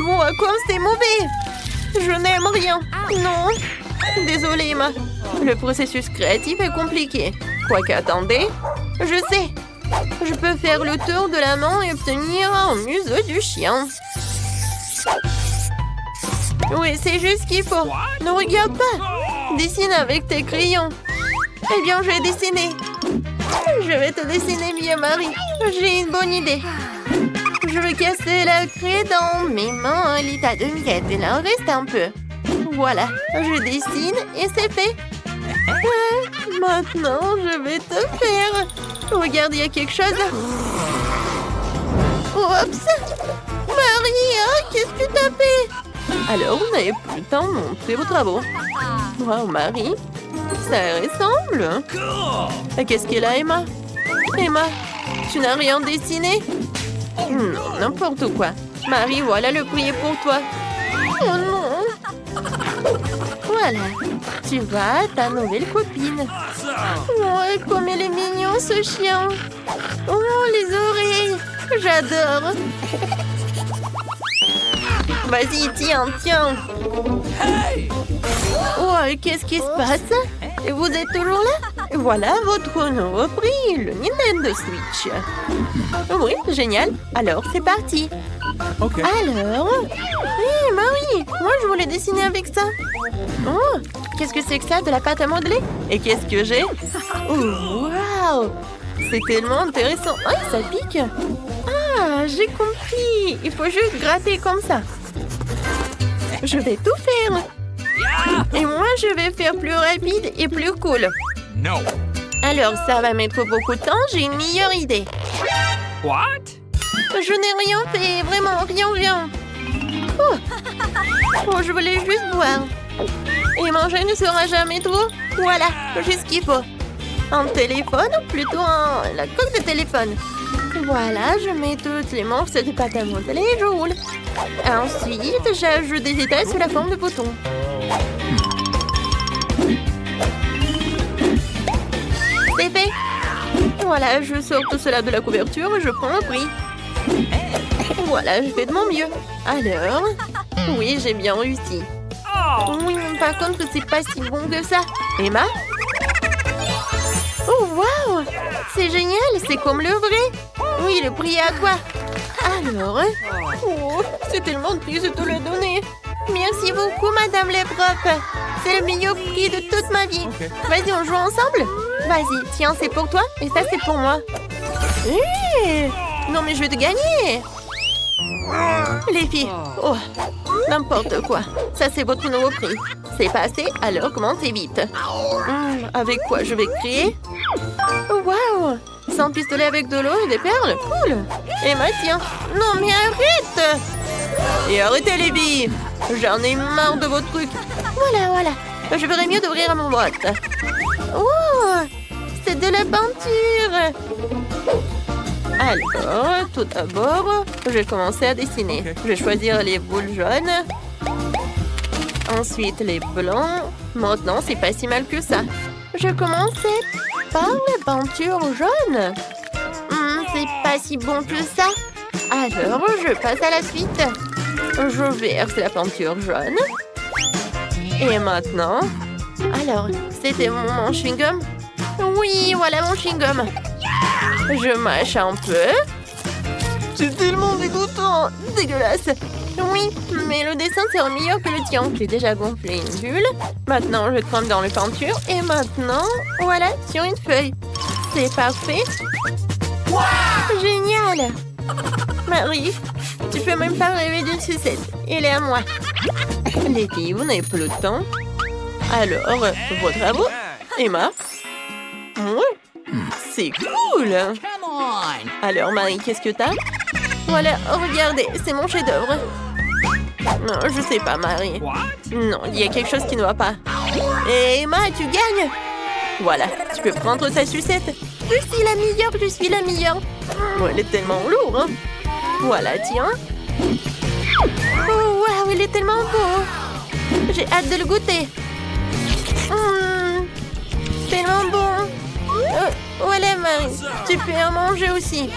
Wow, comme c'est mauvais. Je n'aime rien. Non. Désolée, Emma. Le processus créatif est compliqué. Quoique, attendez. Je sais. Je peux faire le tour de la main et obtenir un museau du chien. Oui, c'est juste ce qu'il faut. Ne regarde pas. Dessine avec tes crayons. Eh bien, je vais dessiner. Je vais te dessiner mieux, Marie. J'ai une bonne idée. Je vais casser la craie dans mes mains à l'état de miettes. Il en reste un peu. Voilà, je dessine et c'est fait. Ouais, maintenant, je vais te faire. Regarde, il y a quelque chose. Oups! Marie, hein, qu'est-ce que t'as fait? Alors, vous n'avez plus le temps de montrer vos travaux. Wow, Marie, ça ressemble. Et qu'est-ce qu'elle a, Emma? Emma, tu n'as rien dessiné? Non, n'importe quoi. Marie, voilà le prix pour toi. Oh non! Voilà, tu vois ta nouvelle copine. Oh, comme il est mignon ce chien. Oh, les oreilles. J'adore. Vas-y, tiens. Oh, qu'est-ce qui se passe? Vous êtes toujours là? Voilà votre nouveau prix, le Nintendo Switch. Oui, génial. Alors, c'est parti. Ok. Alors... Hé, Marie, moi je voulais dessiner avec ça. Oh, qu'est-ce que c'est que ça? De la pâte à modeler? Et qu'est-ce que j'ai? Oh, waouh! C'est tellement intéressant. Ah, ça pique. Ah, j'ai compris. Il faut juste gratter comme ça. Je vais tout faire. Et moi, je vais faire plus rapide et plus cool. No. Alors, ça va mettre beaucoup de temps. J'ai une meilleure idée. What? Je n'ai rien fait. Vraiment, rien. Oh, je voulais juste boire. Et manger ne sera jamais trop. Voilà, juste ce qu'il faut. Un téléphone, plutôt la coque de téléphone. Voilà, je mets toutes les morceaux de pâte à modeler et je roule. Ensuite, j'ajoute des étages sous la forme de boutons. C'est fait. Voilà, je sors tout cela de la couverture et je prends le prix. Voilà, je fais de mon mieux. Alors, oui, j'ai bien réussi. Oui, par contre, c'est pas si bon que ça. Emma? Oh, waouh! C'est génial, c'est comme le vrai. Oui, le prix est à toi. Alors, oh, c'est tellement triste de te le donner. Merci beaucoup, Madame le prof. C'est le meilleur prix de toute ma vie. Ok. Vas-y, on joue ensemble? Vas-y, tiens, c'est pour toi et ça, c'est pour moi. Hé! Non, mais je vais te gagner. Les filles, oh, n'importe quoi. Ça, c'est votre nouveau prix. C'est passé, alors commencez vite. Avec quoi je vais créer? Waouh! Sans pistolet avec de l'eau et des perles, cool. Emma, tiens. Non, mais arrête! Et arrêtez les filles. J'en ai marre de vos trucs. Voilà. Je ferais mieux d'ouvrir mon boîte. Oh! C'est de la peinture. Alors, tout d'abord, je vais commencer à dessiner. Ok. Je vais choisir les boules jaunes. Ensuite, les blancs. Maintenant, c'est pas si mal que ça. Je commençais par la peinture jaune. C'est pas si bon que ça. Alors, je passe à la suite. Je verse la peinture jaune. Et maintenant... Alors, c'était mon chewing-gum? Oui, voilà mon chewing-gum. Je mâche un peu. C'est tellement dégoûtant. Dégueulasse. Oui, mais le dessin sera meilleur que le tien. J'ai déjà gonflé une bulle. Maintenant, je trempe dans la peinture. Et maintenant, voilà, sur une feuille. C'est parfait. Génial. Marie, tu peux même pas rêver d'une sucette. Elle est à moi. Les filles, vous n'avez plus le temps. Alors, vos travaux? Emma? Oui. C'est cool. Come on. Alors, Marie, qu'est-ce que t'as? Voilà, regardez, c'est mon chef-d'œuvre. Non, je sais pas, Marie. What? Non, il y a quelque chose qui ne va pas. Et Emma, tu gagnes. Voilà, tu peux prendre ta sucette. Je suis la meilleure. Oh, elle est tellement lourde, hein. Voilà, tiens. Oh, waouh, il est tellement beau. J'ai hâte de le goûter. Tellement bon. Voilà, Marie, tu peux en manger aussi.